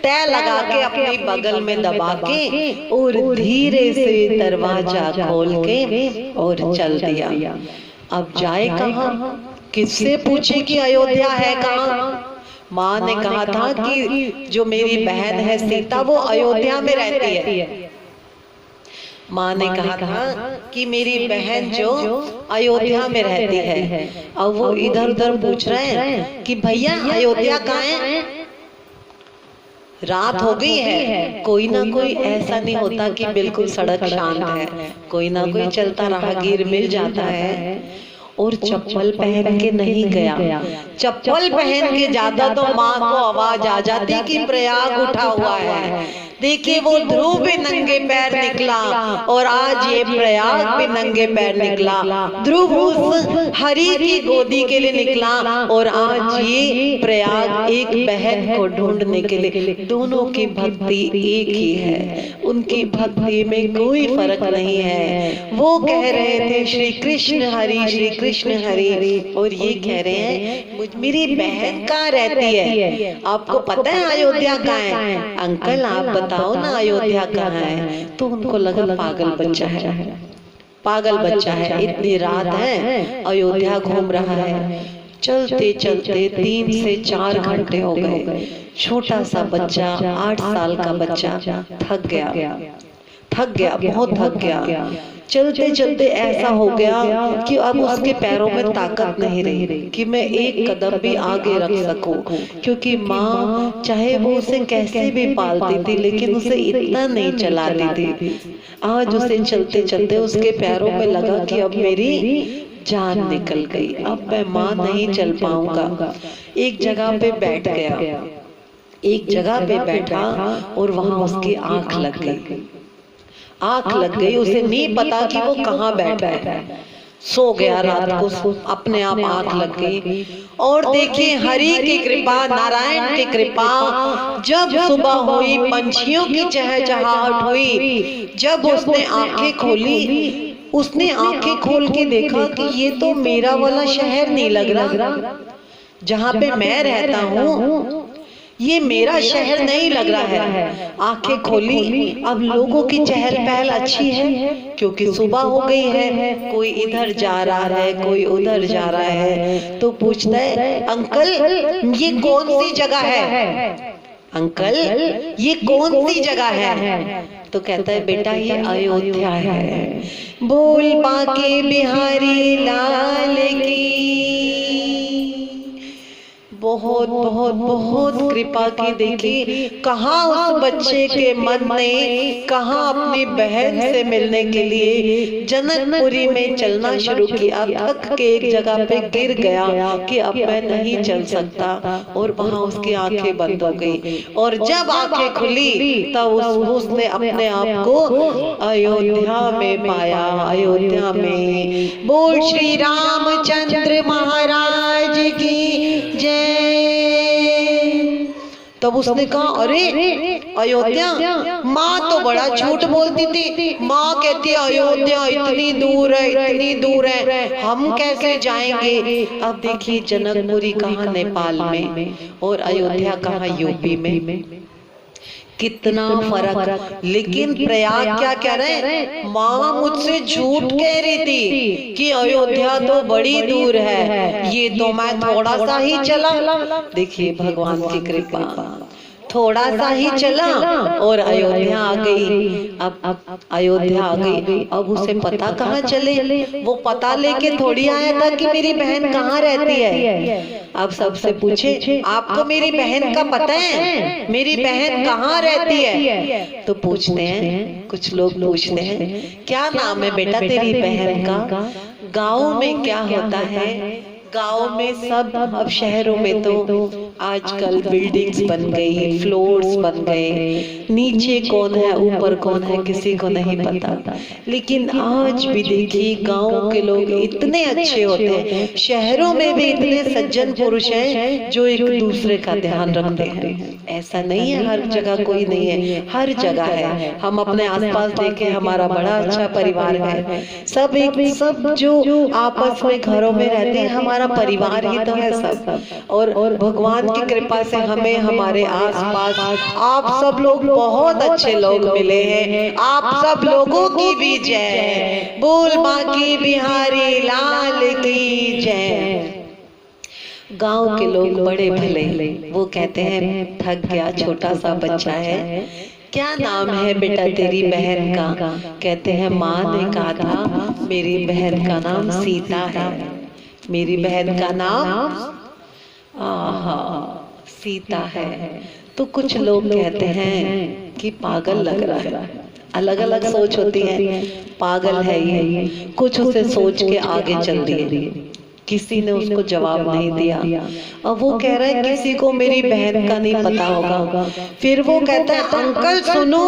Speaker 1: तय लगा के अपनी बगल में दबा के और धीरे से दरवाजा खोल के और चल दिया। अब जाए कहाँ, किससे पूछे कि अयोध्या है कहाँ? माँ ने कहा था कि जो मेरी बहन है सीता वो अयोध्या में रहती है। माँ ने कहा था कि मेरी बहन जो अयोध्या में रहती है। अब वो इधर उधर पूछ रहे हैं कि भैया अयोध्या कहाँ है? रात हो गई है। कोई ना कोई ऐसा नहीं होता कि बिल्कुल सड़क शांत है, कोई ना कोई चलता राहगीर मिल जाता है। और चप्पल पहन के नहीं गया। चप्पल पहन के ज्यादा तो माँ को आवाज आ जाती कि प्रयाग उठा हुआ है। देखिए वो ध्रुव भी नंगे पैर निकला और आज ये प्रयाग भी नंगे पैर निकला। ध्रुव उस हरि की गोदी के लिए निकला और आज ये प्रयाग एक बहन को ढूंढने के लिए। दोनों की भक्ति एक ही है, उनकी भक्ति में कोई फर्क नहीं है। वो कह रहे थे श्री कृष्ण हरि और ये कह रहे हैं मेरी बहन कहाँ रहती है? आपको पता है अयोध्या कहाँ है? अंकल आप बताओ ना अयोध्या कहाँ है? तो उनको लगा पागल बच्चा है, इतनी रात है अयोध्या घूम रहा है। चलते चलते 3 से 4 घंटे हो गए। छोटा सा बच्चा 8 साल का बच्चा थक गया, बहुत थक गया। चलते चलते ऐसा हो गया कि अब उसके पैरों में ताकत नहीं रही कि मैं एक कदम भी आगे रख सकूं, क्योंकि माँ चाहे वो उसे कैसे भी पालती थी लेकिन उसे इतना नहीं चलाती थी। आज उसे चलते चलते उसके पैरों में लगा कि अब मेरी जान निकल गई, अब मैं माँ नहीं चल पाऊंगा। एक जगह पे बैठ गया, एक जगह पे बैठा और वहां उसकी आंख लग गई। उसे नहीं पता कि वो कहाँ बैठा है। सो गया रात को, अपने आप आंख लग गई। और देखिए हरि की कृपा, नारायण की कृपा, जब सुबह हुई पंछियों की चहचहाहट हुई, जब उसने आंखें खोली, उसने आंखें खोल के देखा कि ये तो मेरा वाला शहर नहीं लग रहा, जहाँ पे मैं रहता हूँ ये मेरा शहर नहीं लग रहा है। आंखें खोली, अब लोगों की चहल पहल अच्छी है क्योंकि सुबह हो गई है। कोई इधर जा रहा है, कोई उधर जा रहा है। तो पूछता है अंकल ये कौन सी जगह है? अंकल ये कौन सी जगह है? तो कहता है बेटा ये अयोध्या है। बोल बाके बिहारी लाल की, बहुत बहुत बहुत कृपा की। देखी कहाँ उस बच्चे के मन ने कहाँ अपनी बहन से मिलने के लिए जनकपुरी में चलना शुरू किया। थक के एक जगह पे गिर गया कि अब मैं नहीं चल सकता, और वहां उसकी आंखें बंद हो गई। और जब आंखें खुली तब उसने अपने आप को अयोध्या में पाया। अयोध्या में बोल श्री रामचंद्र महाराज की जय। तब उसने कहा अरे अयोध्या, माँ तो बड़ा झूठ बोलती थी। माँ कहती है अयोध्या इतनी दूर है, इतनी दूर है, हम कैसे जाएंगे। अब देखिए जनकपुरी कहाँ नेपाल में और अयोध्या कहाँ यूपी में, कितना फर्क। लेकिन प्रयाग क्या कह रहे हैं, माँ मुझसे झूठ कह रही थी कि अयोध्या तो बड़ी दूर है, ये तो मैं थोड़ा सा ही चला। देखिए भगवान की कृपा, थोड़ा सा ही चला और अयोध्या आ गई। अब अयोध्या आ गई, अब उसे पता कहाँ चले, वो पता लेके थोड़ी आया था कि मेरी बहन कहाँ रहती है। अब सबसे पूछे आपको मेरी बहन का पता है, मेरी बहन कहाँ रहती है। तो पूछते हैं, कुछ लोग पूछते हैं क्या नाम है बेटा तेरी बहन का। गाँव में क्या होता है, गांव में सब, अब शहरों में तो आजकल बिल्डिंग्स बन गई, फ्लोर्स बन गए, नीचे कौन है ऊपर कौन है किसी को नहीं पता। लेकिन आज भी देखिए गांव के लोग इतने अच्छे होते हैं, शहरों में भी इतने सज्जन पुरुष हैं जो एक दूसरे का ध्यान रखते हैं। ऐसा नहीं है हर जगह कोई नहीं है, हर जगह है। हम अपने आसपास देखें, हमारा बड़ा अच्छा परिवार है, सब जो आपस में घरों में रहते हैं, हमारा परिवार ही तो है सब। और भगवान की कृपा से हमें हमारे आसपास आप सब लोग बहुत अच्छे लोग मिले हैं। आप सब लोगों की भी जय बोल, बाकी बिहारी लाल की जय। गांव के लोग बड़े भले, वो कहते हैं थक गया छोटा सा बच्चा है, क्या नाम है बेटा तेरी बहन का। कहते हैं माँ ने कहा था मेरी बहन का नाम सीता है, मेरी बहन का नाम सीता है। तो कुछ लोग कहते हैं कि पागल लग रहा है, अलग अलग सोच होती है, पागल है ये, कुछ उसे सोच के आगे चल दिए। किसी ने उसको जवाब नहीं दिया। अब वो कह रहा है किसी को मेरी बहन का नहीं पता होगा। फिर वो कहता है अंकल सुनो,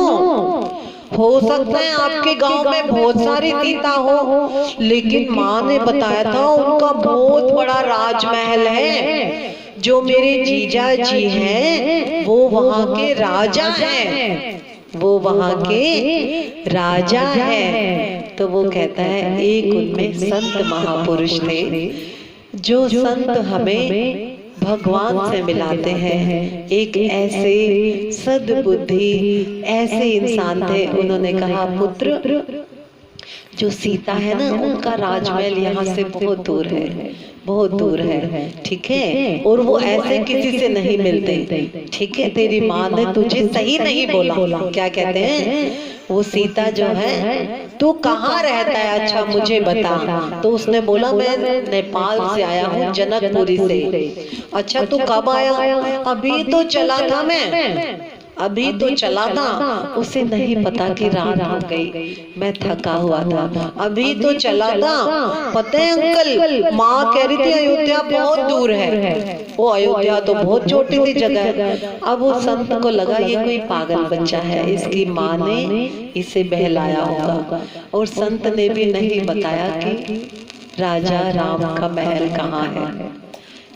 Speaker 1: हो सकता है आपके गांव में बहुत सारी सीता हो, लेकिन माँ ने बताया था उनका बहुत बड़ा राजमहल है, जो मेरे जीजा जी हैं वो वहाँ के राजा हैं, वो वहाँ के राजा हैं। तो वो कहता है एक उनमें संत महापुरुष थे, जो संत हमें भगवान से मिलाते हैं। एक ऐसे सद्बुद्धि ऐसे इंसान थे, उन्होंने कहा पुत्र जो सीता है ना, उनका राजमहल यहाँ से बहुत दूर है, बहुत दूर है, ठीक है, और वो ऐसे किसी से नहीं मिलते, ठीक है। तेरी माँ ने तुझे सही नहीं बोला, क्या कहते हैं, वो सीता जो है तू कहाँ रहता है, अच्छा मुझे बता। तो उसने बोला मैं नेपाल से आया हूँ, जनकपुरी से। अच्छा तू कब आया, अभी तो चला था मैं, अभी तो चला था। उसे नहीं पता कि रात हो गई, मैं थका हुआ था, अभी तो चला था। पता है अंकल, माँ कह रही थी अयोध्या बहुत दूर है, वो अयोध्या तो बहुत छोटी सी जगह है। अब वो संत को लगा ये कोई पागल बच्चा है, इसकी माँ ने इसे बहलाया होगा। और संत ने भी नहीं बताया कि राजा राम का महल कहाँ है।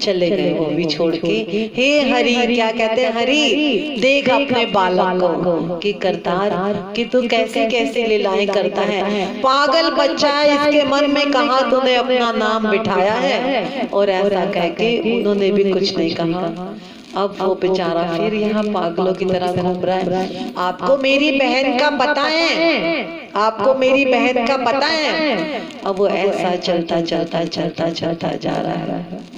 Speaker 1: चले गए वो भी छोड़ के। हे हरि, क्या कहते हैं, हरि देख अपने बालक को कि करतार कि तू कैसे कैसे लीलाएं करता है, पागल बच्चा है, इसके मन में कहाँ तूने अपना नाम बिठाया है। और ऐसा कह के उन्होंने भी कुछ नहीं कहा। अब वो बेचारा फिर यहाँ पागलों की तरह घूम रहा है। आपको मेरी बहन का पता है, आपको मेरी बहन का पता है। अब वो ऐसा चलता चलता चलता चलता जा रहा है।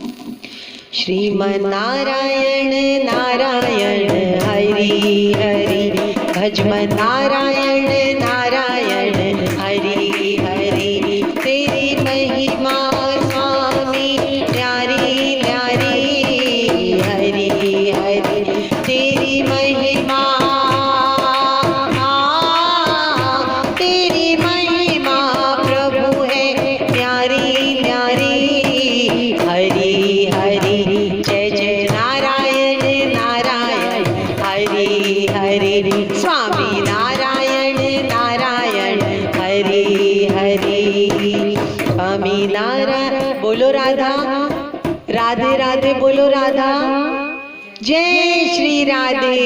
Speaker 1: श्रीमन नारायण नारायण हरि हरि, भजमन नारायण नारायण हरि हरि, तेरी महिमा स्वामी न्यारी न्यारी स्वामी नारायण नारायण हरि हरि। स्वामी नारायण बोलो राधा, राधे राधे बोलो राधा, जय श्री राधे।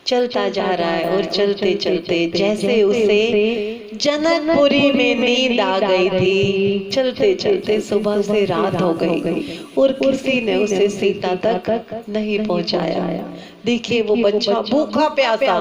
Speaker 1: चलता जा रहा है और चलते चलते जैसे उसे जनकपुरी में नींद आ गई थी, चलते चलते सुबह से रात हो गई और किसी ने उसे सीता तक नहीं पहुंचाया। देखिए वो बच्चा भूखा प्यासा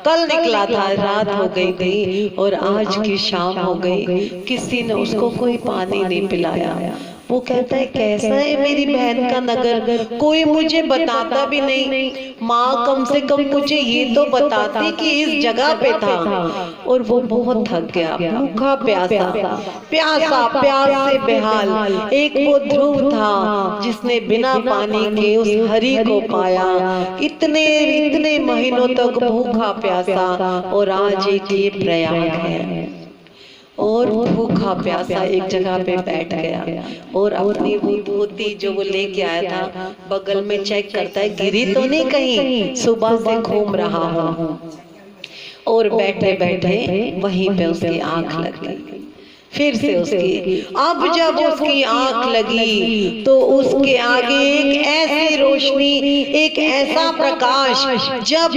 Speaker 1: कल निकला था, रात हो गई थी और आज की शाम हो गई, किसी ने उसको कोई पानी नहीं पिलाया। वो कहता है कैसा है मेरी बहन का नगर, कोई मुझे बताता भी नहीं। माँ कम से कम मुझे ये तो बताती कि इस जगह पे था। और वो बहुत थक गया, भूखा प्यासा प्यासा प्यास से बेहाल। एक वो ध्रुव था जिसने बिना पानी के उस हरि को पाया, इतने महीनों तक भूखा प्यासा, और आज एक ये प्रयाग है। और भूखा प्यासा एक जगह पे बैठ गया और अपनी वो धोती जो वो लेके आया था बगल में चेक करता है गिरी तो नहीं कहीं, सुबह से घूम रहा हूँ। और बैठे बैठे वहीं पे उसकी आंख लग गई, फिर से उसकी। अब जब उसकी आंख लगी तो उसके आगे एक ऐसी रोशनी, एक ऐसा प्रकाश, जब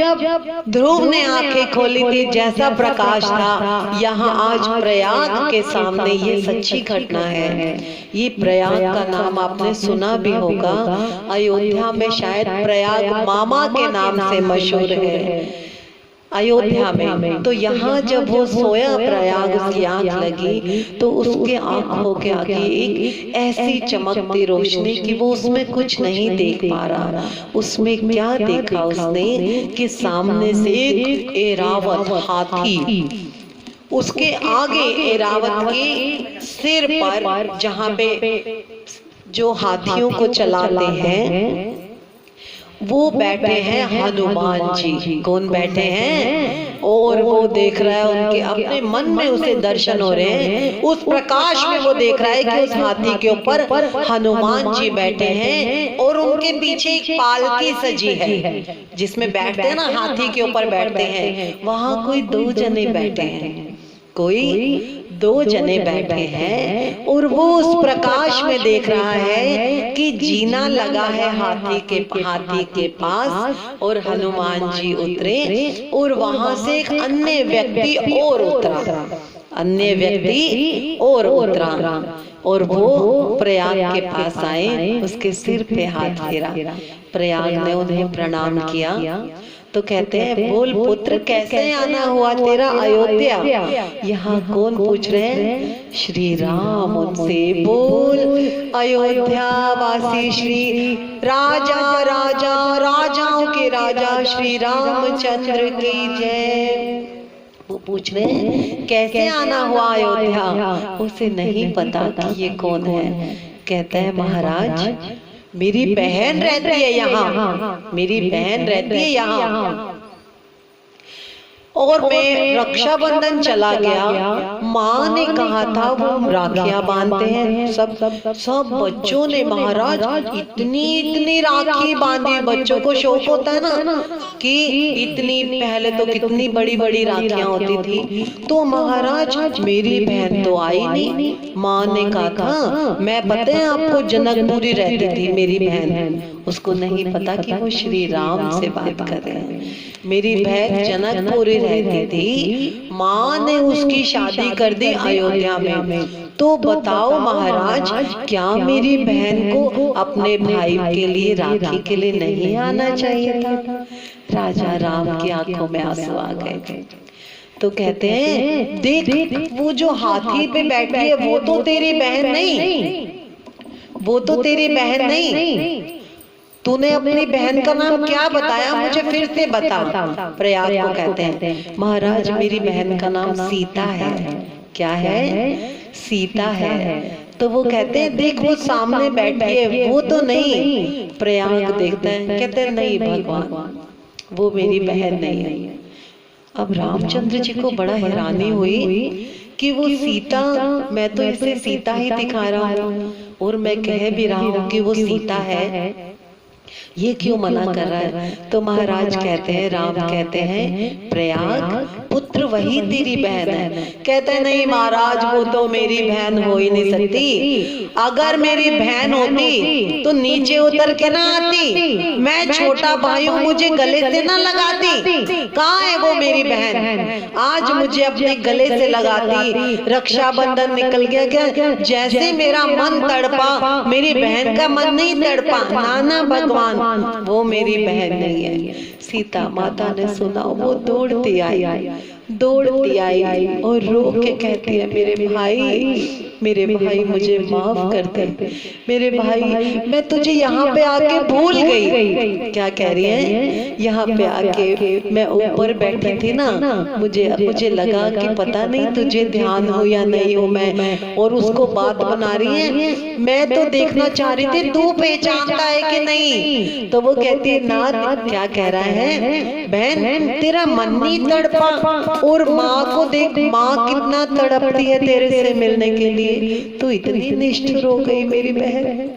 Speaker 1: ध्रुव ने आंखें खोली थी जैसा प्रकाश था, यहाँ आज प्रयाग के सामने ये सच्ची घटना है। ये प्रयाग का नाम आपने सुना भी होगा, अयोध्या में शायद प्रयाग मामा के नाम से मशहूर है अयोध्या में। तो यहाँ जब वो सोया प्रयाग, उसकी आंख लगी तो उसके आंखों के आगे एक ऐसी चमकती रोशनी कि वो उसमें कुछ नहीं देख पा रहा। उसमें क्या देखा उसने कि सामने से एक ऐरावत हाथी, उसके आगे ऐरावत के सिर पर जहाँ पे जो हाथियों को चलाते हैं वो बैठे हैं हनुमान जी। कौन बैठे हैं? और वो देख रहा है, उनके अपने मन में उसे दर्शन हो रहे हैं। उस प्रकाश में वो देख रहा है कि उस हाथी के ऊपर हनुमान जी बैठे हैं और उनके पीछे एक पालकी सजी है जिसमें बैठते हैं ना, हाथी के ऊपर बैठते हैं। वहां कोई दो जने बैठे हैं, कोई दो जने बैठे हैं और वो उस प्रकाश में देख रहा है कि जीना लगा है हाथी के पास और हनुमान जी उतरे और वहां से एक अन्य व्यक्ति और उतरा और वो प्रयाग के पास आए, उसके सिर पे हाथ फेरा। प्रयाग ने उन्हें प्रणाम किया तो कहते हैं बोल पुत्र कैसे आना हुआ तेरा अयोध्या? यहाँ कौन पूछ रहे हैं? श्री राम उनसे बोल अयोध्या वासी श्री राजाओं के राजा श्री रामचंद्र की जय। वो पूछ रहे हैं कैसे आना हुआ अयोध्या? उसे नहीं पता कि ये कौन है। कहते हैं महाराज मेरी बहन रहती है यहाँ, मेरी बहन रहती है यहाँ और मैं रक्षाबंधन चला गया, माँ ने कहा था वो राखियां बांधते हैं। सब बच्चों ने महाराज इतनी राखी बांधी। बच्चों को शौक होता है ना कि इतनी, पहले तो कितनी बड़ी बड़ी राखियां होती थी। तो महाराज मेरी बहन तो आई नहीं। माँ ने कहा था, मैं पता है आपको जनकपुरी रहती थी मेरी बहन, उसको नहीं पता कि वो श्री राम से बात कर रहे हैं। मेरी बहन जनकपुरी रहती थी, माँ ने उसकी शादी कर दी अयोध्या में। तो बताओ महाराज क्या मेरी बहन को अपने भाई के लिए राखी के लिए नहीं आना चाहिए था? राजा राम की आंखों में आंसू आ गए। तो कहते हैं देख वो जो हाथी पे बैठी है वो तो तेरी बहन नहीं, वो तो तेरी बहन नहीं। तूने अपनी बहन का नाम क्या बताया? मुझे फिर से बता। प्रयाग को कहते हैं महाराज मेरी बहन का नाम सीता है। क्या है? सीता है। तो वो कहते हैं देख वो सामने बैठी है वो तो नहीं। प्रयाग देखते हैं, कहते हैं नहीं भगवान वो मेरी बहन नहीं है। अब रामचंद्र जी को बड़ा हैरानी हुई कि वो सीता, मैं तो इसे सीता ही दिखा रहा हूँ और मैं कह भी रहा हूँ कि वो सीता है, ये क्यों मना कर रहा है? तो महाराज कहते हैं, राम कहते हैं, प्रयाग पुत्र वही तेरी बहन है। कहते हैं नहीं महाराज, वो तो मेरी बहन हो ही नहीं सकती। अगर मेरी बहन होती तो नीचे उतर के ना आती, मैं छोटा भाई हूँ, मुझे गले से ना लगाती। कहाँ है वो मेरी बहन? आज मुझे अपने गले से लगाती। रक्षाबंधन निकल गया क्या? जैसे मेरा मन तड़पा, मेरी बहन का मन नहीं तड़पा। नाना भगवान, वो मेरी बहन नहीं है। सीता माता ने सुना, वो दौड़ती आई और रो के कहती है, मेरे भाई मुझे माफ कर दे। मेरे भाई, मैं तुझे यहाँ पे आके भूल गई। क्या कह रही है? यहाँ पे आके मैं ऊपर बैठी थी ना, मुझे लगा कि पता नहीं तुझे ध्यान हो या नहीं हो मैं, और उसको बात बना रही है। मैं तो देखना चाह रही थी तू पहचानता है कि नहीं। तो वो कहती है, नाथ क्या कह रहा है? बहन तेरा मन नहीं तड़पा, और माँ को देख, माँ कितना तड़पती है तेरे से मिलने के लिए। तो इतनी निष्ठुर हो गई मेरी बहन,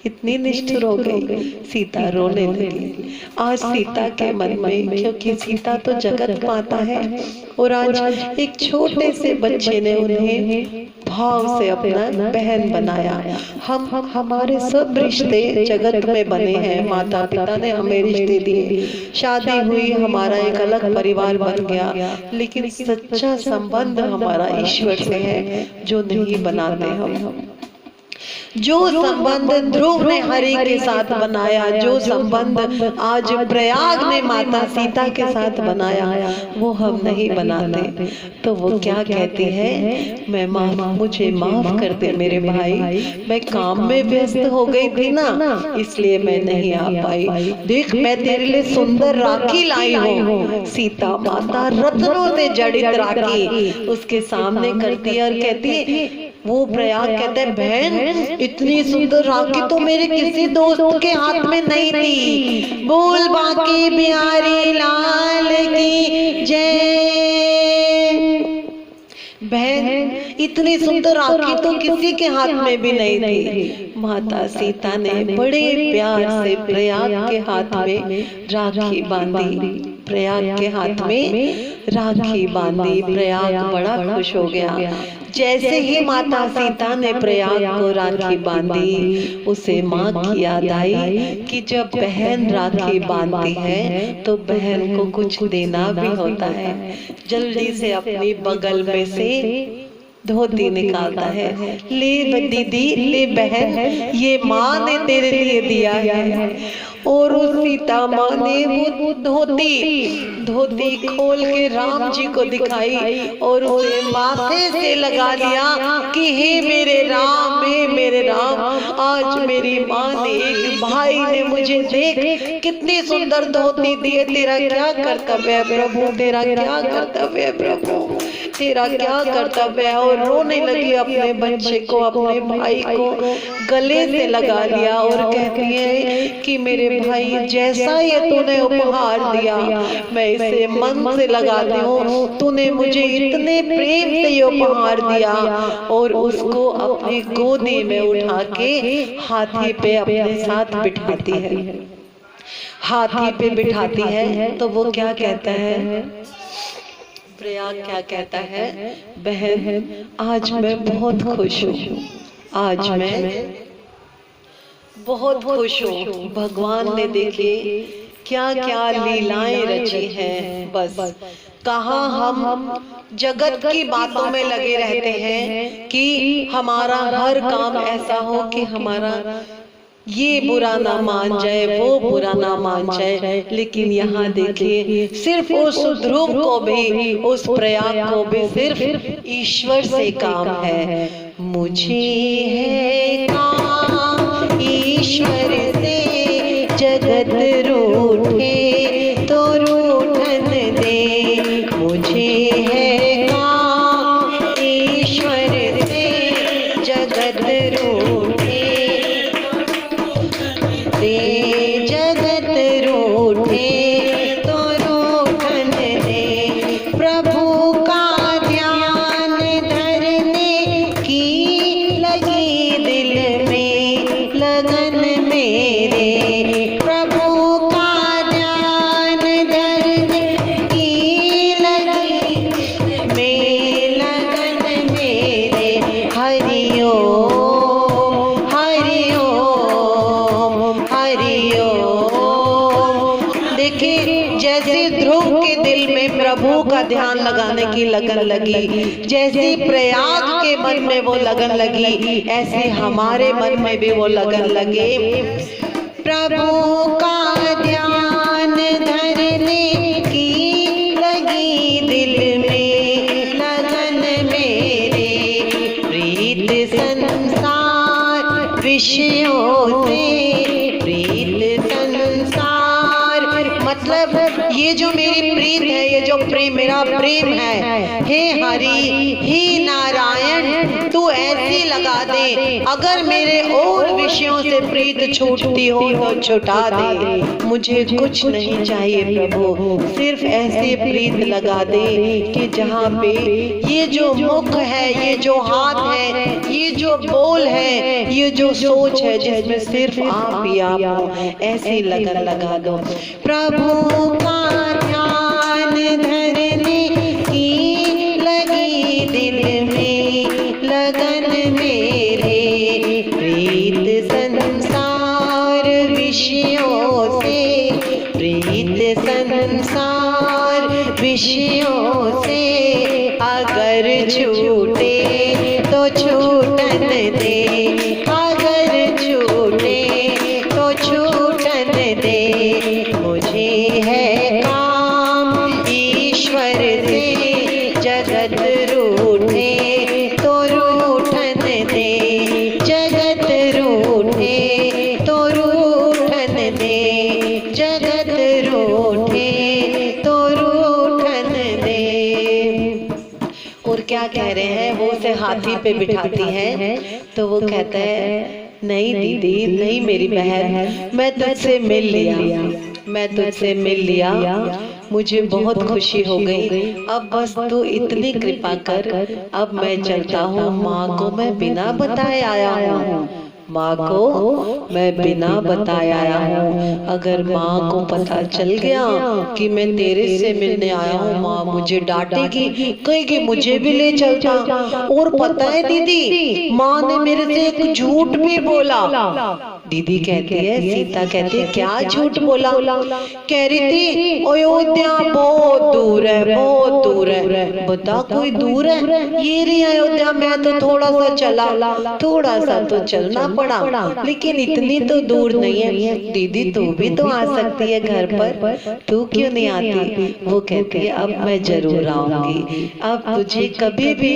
Speaker 1: इतनी निष्ठुर हो गई। सीता रोने लगी। आज सीता के मन में, क्योंकि सीता तो जगत माता है, और आज एक छोटे से बच्चे ने उन्हें भाव से अपना बहन बनाया। हमारे सब रिश्ते जगत में बने हैं, माता पिता ने हमें रिश्ते दिए, शादी हुई, हमारा एक अलग परिवार बन गया, लेकिन सच्चा संबंध हमारा ईश्वर से है, जो नहीं बनाते हम। जो संबंध ध्रुव ने हरि के साथ बनाया, जो संबंध आज प्रयाग ने माता सीता के साथ बनाया, वो हम नहीं बनाते। तो वो क्या कहती है? मुझे माफ कर दे मेरे भाई, मैं काम में व्यस्त हो गई थी ना, इसलिए मैं नहीं आ पाई। देख, मैं तेरे लिए सुंदर राखी लाई हूँ। सीता माता रत्नों से जड़ित राखी उसके सामने करती है और कहती है, वो प्रयाग कहता है, बहन इतनी सुंदर राखी तो मेरे किसी दोस्त के हाथ में नहीं थी। बोल बांके बिहारी लाल की जय। बहन इतनी सुंदर राखी तो किसी के हाथ में भी नहीं थी। माता सीता ने बड़े प्यार से प्रयाग के हाथ में राखी बांधी, प्रयाग के हाथ में राखी बांधी। प्रयाग बड़ा खुश हो गया। जैसे ही माता सीता ने प्रयाग को राखी बांधी, उसे माँ की याद आई कि जब बहन राखी बांधती है तो बहन को कुछ देना भी होता है। जल्दी से अपनी बगल में से धोती निकालता है। ले दीदी, ले बहन, ये माँ ने तेरे लिए दिया है। और उस सीता माँ ने वो धोती खोल के राम जी को दिखाई और उसे माथे से लगा लिया कि हे मेरे राम, हे मेरे राम, आज मेरी माँ ने, एक भाई ने मुझे देख कितनी सुंदर धोती दी है। तेरा क्या कर्तव्य है प्रभु, तेरा क्या कर्तव्य है प्रभु, तेरा क्या कर्तव्य है। और रोने लगी, अपने बच्चे को, अपने भाई को गले से लगा लिया और कहती है कि मेरे भाई, जैसा ये तूने उपहार दिया, मैं इसे मन से लगाती हूँ। तूने मुझे इतने प्रेम से ये उपहार दिया। और उसको अपनी गोदी में उठा के हाथी पे अपने साथ बिठाती है, हाथी पे बिठाती है। तो वो क्या कहता है? प्रयाग क्या कहता है? बहन आज मैं बहुत खुश हूँ, आज मैं बहुत खुश हूँ। भगवान ने देखे क्या क्या लीलाएं रची हैं। बस कहाँ हम जगत की बातों में लगे रहते हैं कि हमारा हर काम ऐसा हो कि हमारा ये बुरा ना मान जाए, वो बुरा ना मान जाए। लेकिन यहाँ देखिए, सिर्फ उस ध्रुव को भी, उस प्रयाग को भी सिर्फ ईश्वर से काम है। मुझे है काम ईश्वर से, जगत रूठे तो रूठन दे। मुझे है काम ईश्वर से, जगत रूठे जगत रूठे तो रूठन दे। प्रभु का ध्यान धरने की लगी दिल में लगन में ध्रुव के दिल में प्रभु का ध्यान लगाने की लगन लगी, जैसी प्रयाग के मन में वो लगन लगी, ऐसे हमारे मन में भी वो लगन लगे। प्रभु का ध्यान धरने की लगी दिल में लगन मेरे, प्रीत संसार विषयों से, प्रीत संसार मतलब ये जो मेरी प्रीत है, ये जो प्रेम मेरा प्रेम है, हे हरि हे नारायण तू ऐसी लगा दे, अगर मेरे और विषयों से प्रीत छूटती हो तो छुटा दे, मुझे कुछ नहीं चाहिए प्रभु, सिर्फ ऐसी प्रीत लगा दे कि जहाँ पे ये जो मुख है, ये जो हाथ है, ये जो बोल है, ये जो सोच है, जिसमें सिर्फ आप ही आप हो, ऐसी लगन लगा दो। प्रभु का ध्यान धरने की लगी दिल में लगन मेरे, प्रीत संसार विषयों से, प्रीत संसार विषयों से, अगर छूटे तो छूटन दे, अगर छूटे तो छूटन दे, मुझे है काम ईश्वर से, जगत रूठे तो रूठन दे, जगत रूठे तो रूठन दे, जगत रूठे तो रूठन दे। और क्या कह रहे हैं, वो उसे हाथी पे बिठाती है तो वो कहता है नहीं दीदी, नहीं मेरी बहन, मैं तुझसे मिल लिया, मैं तुझसे मिल लिया, मुझे बहुत खुशी हो गई, अब बस तू इतनी कृपा कर, अब मैं चलता हूँ, माँ को मैं बिना बताए आया हूँ, माँ को मैं बिना बताए आया हूँ, अगर माँ को पता चल गया कि मैं तेरे से मिलने आया हूँ, माँ मुझे डांटेगी, कहेगी मुझे भी ले चलता। और पता है दीदी, माँ ने मेरे से एक झूठ भी बोला। दीदी कहती है, सीता कहती है क्या झूठ बोला? कह रही थी अयोध्या बहुत दूर है, बहुत दूर है। बता कोई दूर है? ये रही अयोध्या, मैं तो थोड़ा सा चला, थोड़ा सा तो चलना पड़ा, लेकिन इतनी तो दूर नहीं है। दीदी तू भी तो आ सकती है घर पर, तू क्यों नहीं आती? वो कहती है अब मैं जरूर आऊंगी, अब तुझे कभी भी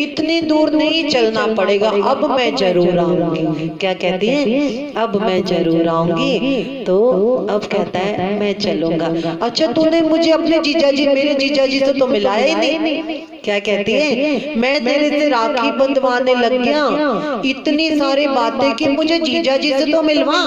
Speaker 1: इतनी दूर नहीं चलना पड़ेगा, अब मैं जरूर आऊंगी। क्या कहती है? अब मैं जरूर आऊंगी। तो अब कहता है मैं चलूंगा। अच्छा तूने मुझे अपने जीजाजी, मेरे जीजाजी से तो मिलाया ही नहीं। क्या कहती है? मैं तेरे से राखी बंधवाने लग गया, इतनी सारी बातें की, मुझे जीजाजी से तो मिलवा।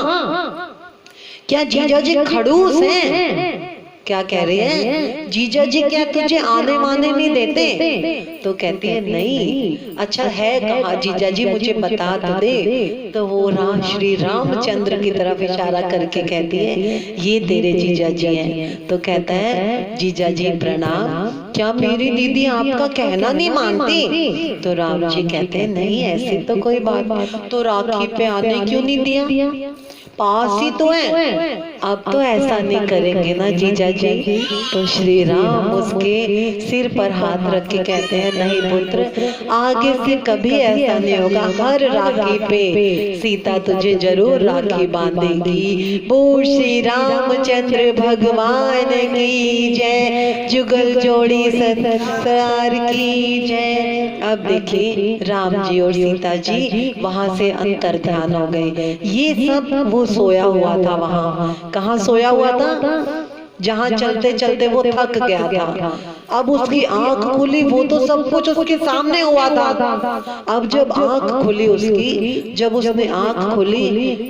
Speaker 1: क्या जीजाजी खड़ूस हैं? क्या कह रहे हैं? जीजा जी क्या तुझे आने वाने नहीं देते? तो कहती है नहीं। अच्छा है कहाँ जीजा जी, मुझे बता तो दे। तो वो श्री रामचंद्र की तरफ इशारा करके कहती है ये तेरे जीजा जी हैं। तो कहता है जीजा जी प्रणाम, क्या मेरी दीदी आपका कहना नहीं मानती? तो राम जी कहते हैं नहीं ऐसी तो कोई बात, तो राखी पे आने क्यों नहीं दिया? पास ही तो है। अब तो ऐसा नहीं करेंगे ना जीजा जी। तो श्री राम उसके सिर पर हाथ रख के कहते हैं नहीं पुत्र, आगे से कभी ऐसा नहीं होगा, हर राखी पे सीता तुझे जरूर राखी बांधेगी। बोल श्री रामचंद्र भगवान की जय, जुगल जोड़ी संसार की जय। अब देखिए राम जी और सीता जी वहां से अंतर ध्यान हो गए। ये सब वो सोया हुआ था। वहां कहाँ सोया हुआ था? जहाँ चलते चलते वो थक गया था। अब उसकी आंख खुली, वो तो सब कुछ उसके सामने हुआ था। अब जब आंख खुली उसकी, जब उसने आंख खुली,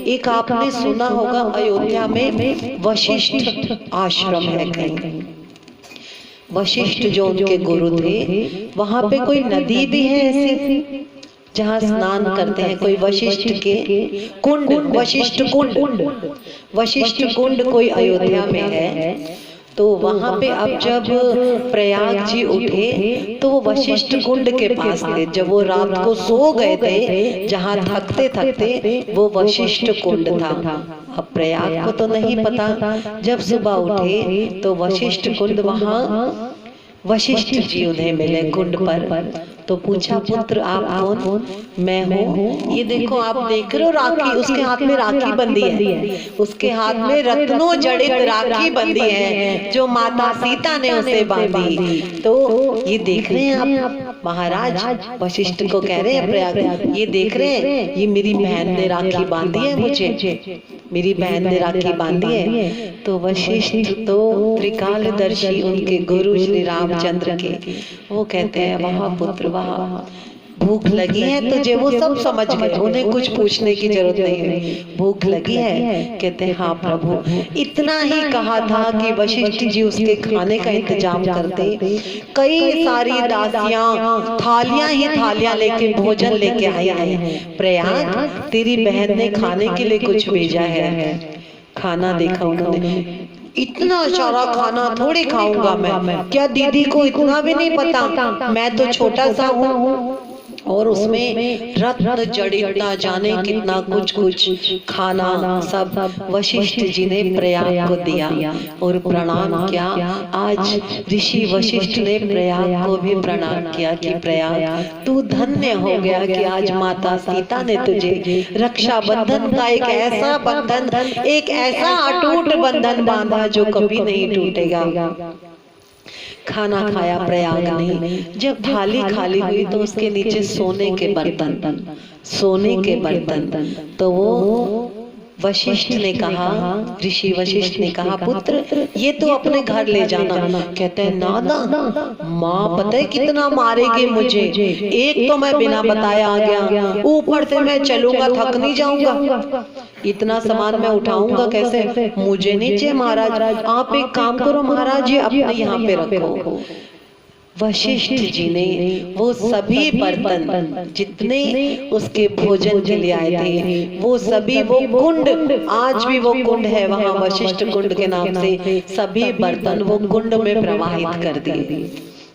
Speaker 1: एक आपने सुना होगा अयोध्या में वशिष्ठ आश्रम है कहीं। वशिष्ठ जो उनके गुरु थे, वहां पे कोई नदी भी है ऐसी जहाँ स्नान करते हैं, कोई वशिष्ठ के कुंड, वशिष्ठ कुंड, वशिष्ठ कुंड कोई अयोध्या में है। तो वहां पे अब जब प्रयाग जी उठे तो वो वशिष्ठ कुंड के पास थे। जब वो रात को सो गए थे, जहाँ थकते थकते वो वशिष्ठ कुंड था। अब प्रयाग को तो नहीं पता। जब सुबह उठे तो वशिष्ठ कुंड, वहां वशिष्ठ जी उन्हें मिले कुंड पर। तो पूछा, पुत्र आप कौन? मैं हूँ। ये देखो, आप देख रहे हो राखी, उसके हाथ में राखी बंधी है, उसके हाथ में रत्नों जड़ित राखी बंधी है जो माता सीता ने उसे बांधी। तो ये देख रहे हैं आप? महाराज वशिष्ठ को कह रहे हैं प्रयाग, ये देख रहे हैं, ये मेरी बहन ने राखी बांधी है मुझे, मेरी बहन ने राखी बांधी है। तो वशिष्ठ तो त्रिकालदर्शी उनके गुरु श्री रामचंद्र के, वो कहते हैं, वाह पुत्र वाह, भूख लगी है तुझे? वो सब समझ गए, उन्हें कुछ पूछने की जरूरत नहीं है। भूख लगी है? कहते हैं हाँ प्रभु। इतना ही कहा था कि वशिष्ठ जी उसके खाने का इंतजाम करते। कई सारी दासियां थालियां ही थालियां लेके भोजन लेके आई हैं। प्रयाग तेरी बहन ने खाने के लिए कुछ भेजा है। खाना देखा उन्होंने, इतना सारा खाना थोड़ी खाऊंगा मैं, क्या दीदी को इतना भी नहीं पता? मैं तो छोटा सा हूँ। और उसमें रत्न जड़ित ना जाने कितना कुछ खाना सब वशिष्ठ जी ने प्रयाग को दिया और प्रणाम किया। आज ऋषि वशिष्ठ ने प्रयाग को भी प्रणाम किया कि प्रयाग तू धन्य हो गया कि आज माता सीता ने तुझे रक्षा बंधन का एक ऐसा बंधन, एक ऐसा अटूट बंधन बांधा जो कभी नहीं टूटेगा। खाना खाया प्रयाग ने। जब थाली खाली हुई तो उसके नीचे सोने के बर्तन, सोने के बर्तन। तो वो वशिष्ठ ने कहा, ऋषि वशिष्ठ ने कहा, पुत्र ये तो अपने घर ले जाना। कहते हैं ना ना, माँ पता है कितना मारेगी मुझे, एक तो मैं बिना बताए आ गया, ऊपर से मैं चलूंगा थक नहीं जाऊंगा, इतना सामान मैं उठाऊंगा कैसे? मुझे नहीं चाहिए महाराज, आप एक काम करो महाराज, ये अपने यहाँ पे रखो। वशिष्ठ जी ने वो सभी बर्तन जितने उसके भोजन के लिए आए थे, वो सभी, वो कुंड, आज भी वो कुंड है वहां वशिष्ठ कुंड के नाम से, सभी बर्तन वो कुंड में प्रवाहित कर दिए।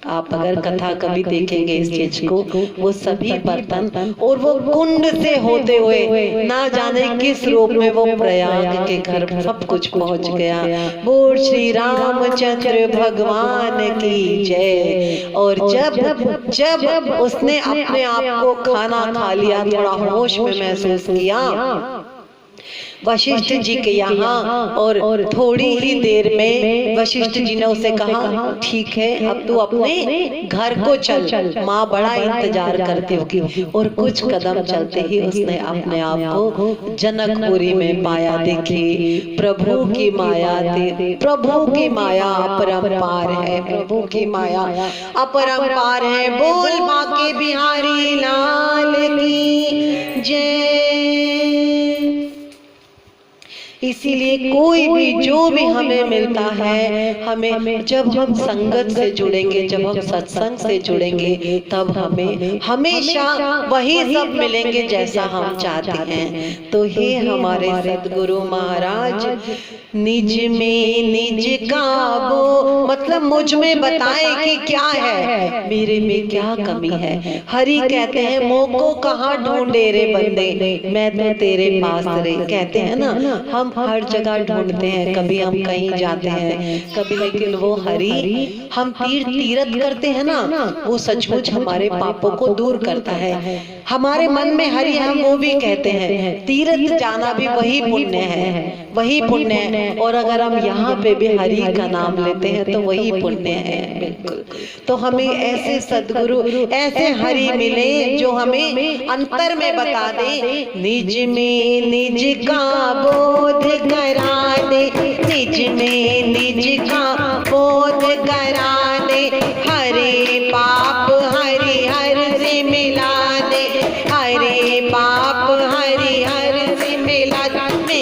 Speaker 1: आप अगर कथा कभी देखेंगे इस चीज को, वो सभी बर्तन और वो कुंड से होते हुए ना जाने किस रूप में वो प्रयाग के घर सब कुछ पहुंच गया। बोल श्री रामचंद्र भगवान की जय। और जब उसने अपने आप को खाना खा लिया, थोड़ा होश में महसूस किया वशिष्ठ जी के यहाँ, और थोड़ी ही देर में वशिष्ठ जी ने उसे कहा, ठीक है अब तू अपने घर को चल, माँ बड़ा इंतजार करती होगी। और कुछ कदम चलते ही उसने अपने आप को जनकपुरी में पाया। देखी प्रभु की माया, प्रभु की माया अपरंपार है, प्रभु की माया अपरंपार है। बोल बांके बिहारी लाल की जय। इसीलिए कोई भी जो भी हमें मिलता है, हमें जब हम संगत से जुड़ेंगे, जब हम सत्संग से जुड़ेंगे, तब हमें हमेशा वही सब मिलेंगे जैसा हम चाहते हैं। तो हे हमारे सदगुरु महाराज, निज में निज काबू, मतलब मुझ में बताए कि क्या है, मेरे में क्या कमी है। हरि कहते हैं मोह को कहाँ ढूंढे रे बंदे, मैं तो तेरे पास रे। कहते हैं ना, हम हर जगह ढूंढते हैं, कभी हम कहीं जाते हैं, कभी, लेकिन वो हरि, हम तीर्थ करते हैं ना, वो सचमुच हमारे पापों को दूर करता है। हमारे मन में हरि, हम वो भी कहते हैं, तीर्थ जाना भी वही पुण्य है, वही पुण्य है। और अगर हम यहाँ पे भी हरि का नाम लेते हैं तो वही पुण्य है। बिल्कुल। तो हमें ऐसे सदगुरु, ऐसे हरि मिले जो हमें अंतर में बता दे, निज में निज का बोध करा दे, निज में निज का बोध करा दे, हरे पाप हरि हर से मिला दे, हरे पाप हरि हर से मिला दे।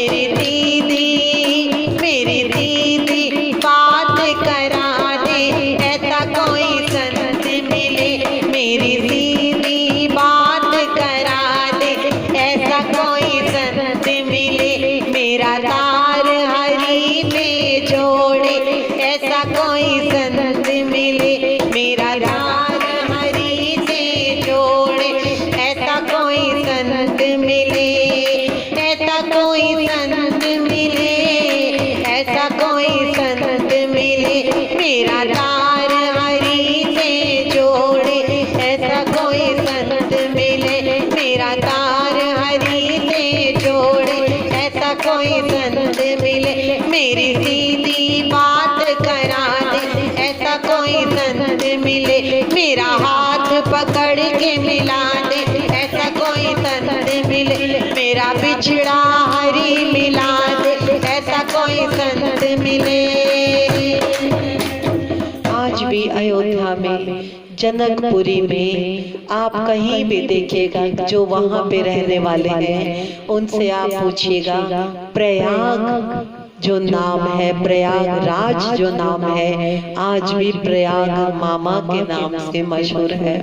Speaker 1: मेरी दीदी बात करा दे, ऐसा कोई संत मिले, मेरी दीदी बात करा दे, ऐसा कोई संत मिले, मेरा तार हरि में जोड़े, ऐसा मिले, मेरा हाथ पकड़ के मिला दे, ऐसा कोई संत मिले, मेरा बिछड़ा हरी मिला दे, ऐसा कोई संत मिले। आज भी अयोध्या में, जनकपुरी में आप कहीं भी देखिएगा, जो वहाँ पे रहने वाले हैं उनसे आप पूछिएगा, प्रयाग जो नाम है, प्रयागराज जो नाम है, आज भी प्रयाग मामा के नाम से मशहूर है।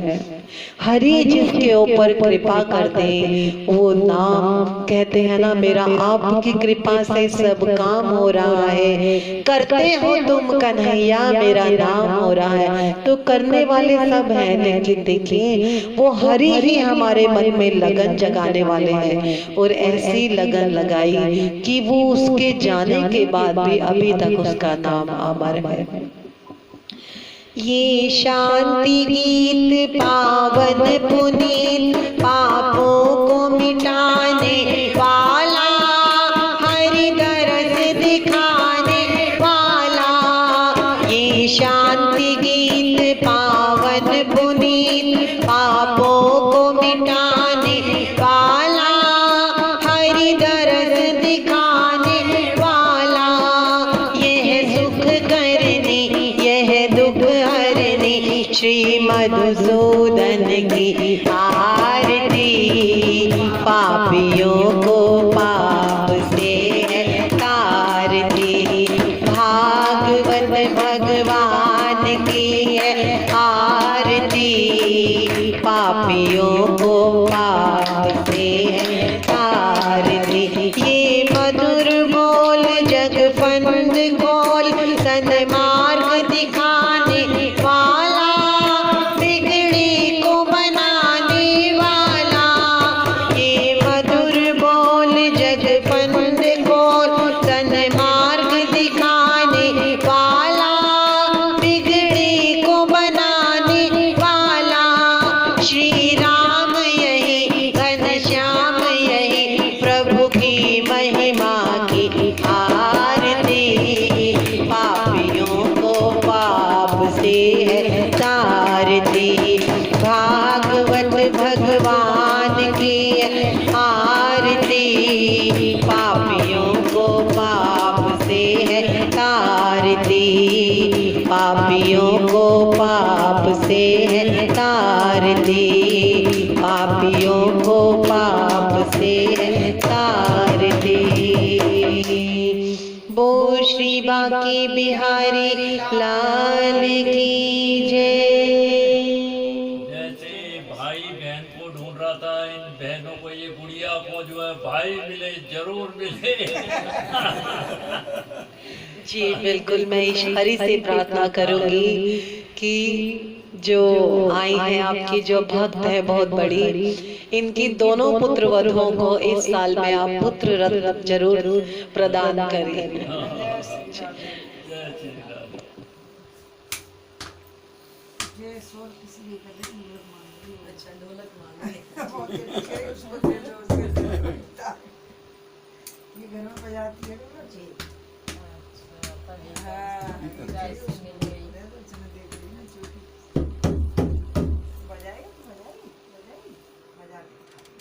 Speaker 1: हरि जिसके ऊपर कृपा कर दे वो नाम, कहते हैं ना, मेरा आपकी कृपा से सब काम हो रहा है, करते हो तुम कन्हैया मेरा नाम हो रहा है। तो करने वाले सब हैं, लेकिन देखिए वो हरि ही हमारे मन में लगन जगाने वाले हैं, और ऐसी लगन लगाई कि वो उसके जाने के बाद भी अभी तक उसका नाम अमर है। ये शांति गीत पावन पुनीत, पापों को मिटाने वाला, हरि दरस दिखाने वाला। ये शांति गीत पावन पुनीत, पापों को मिटाने वाला, हरि दरस दिखाने वाला। यह सुख करने यह दुख हरने, श्री मधुसूदन की आरती। पापियों को पाप से तारती, भागवत भगवान की है आरती। पापियों को पाप से तारती, ये मधुर बोल जगफंद खोल, सन्मार्ग दिखाने वाला, बिगड़ी को बनाने वाला। ये मधुर बोल जगफंद खोल, सन्मार्ग दिखाने वाला, बिगड़ी को बनाने वाला। श्री राम यही घनश्याम यही, प्रभु की महिमा की आरती। पापियों को पाप से है तारती, भागवत भगवान की आरती। पापियों को पाप से है तारती, पापियों को पाप से है तारती, पापियों को पाप से है तारती। बो श्री बांके बिहारी लाल की जय।
Speaker 2: जैसे भाई बहन को ढूंढ रहा था, इन बहनों को, ये गुड़िया को जो है भाई मिले, जरूर मिले।
Speaker 1: जी बिल्कुल, मैं ईश्वरी से प्रार्थना करूंगी कि जो आई हैं आपकी जो भक्त है बहुत बड़ी, इनकी दोनों पुत्र वधुओं को इस साल में आप पुत्र रत्न जरूर प्रदान करें।
Speaker 3: ये घर में बजाती है ना जी। अच्छा,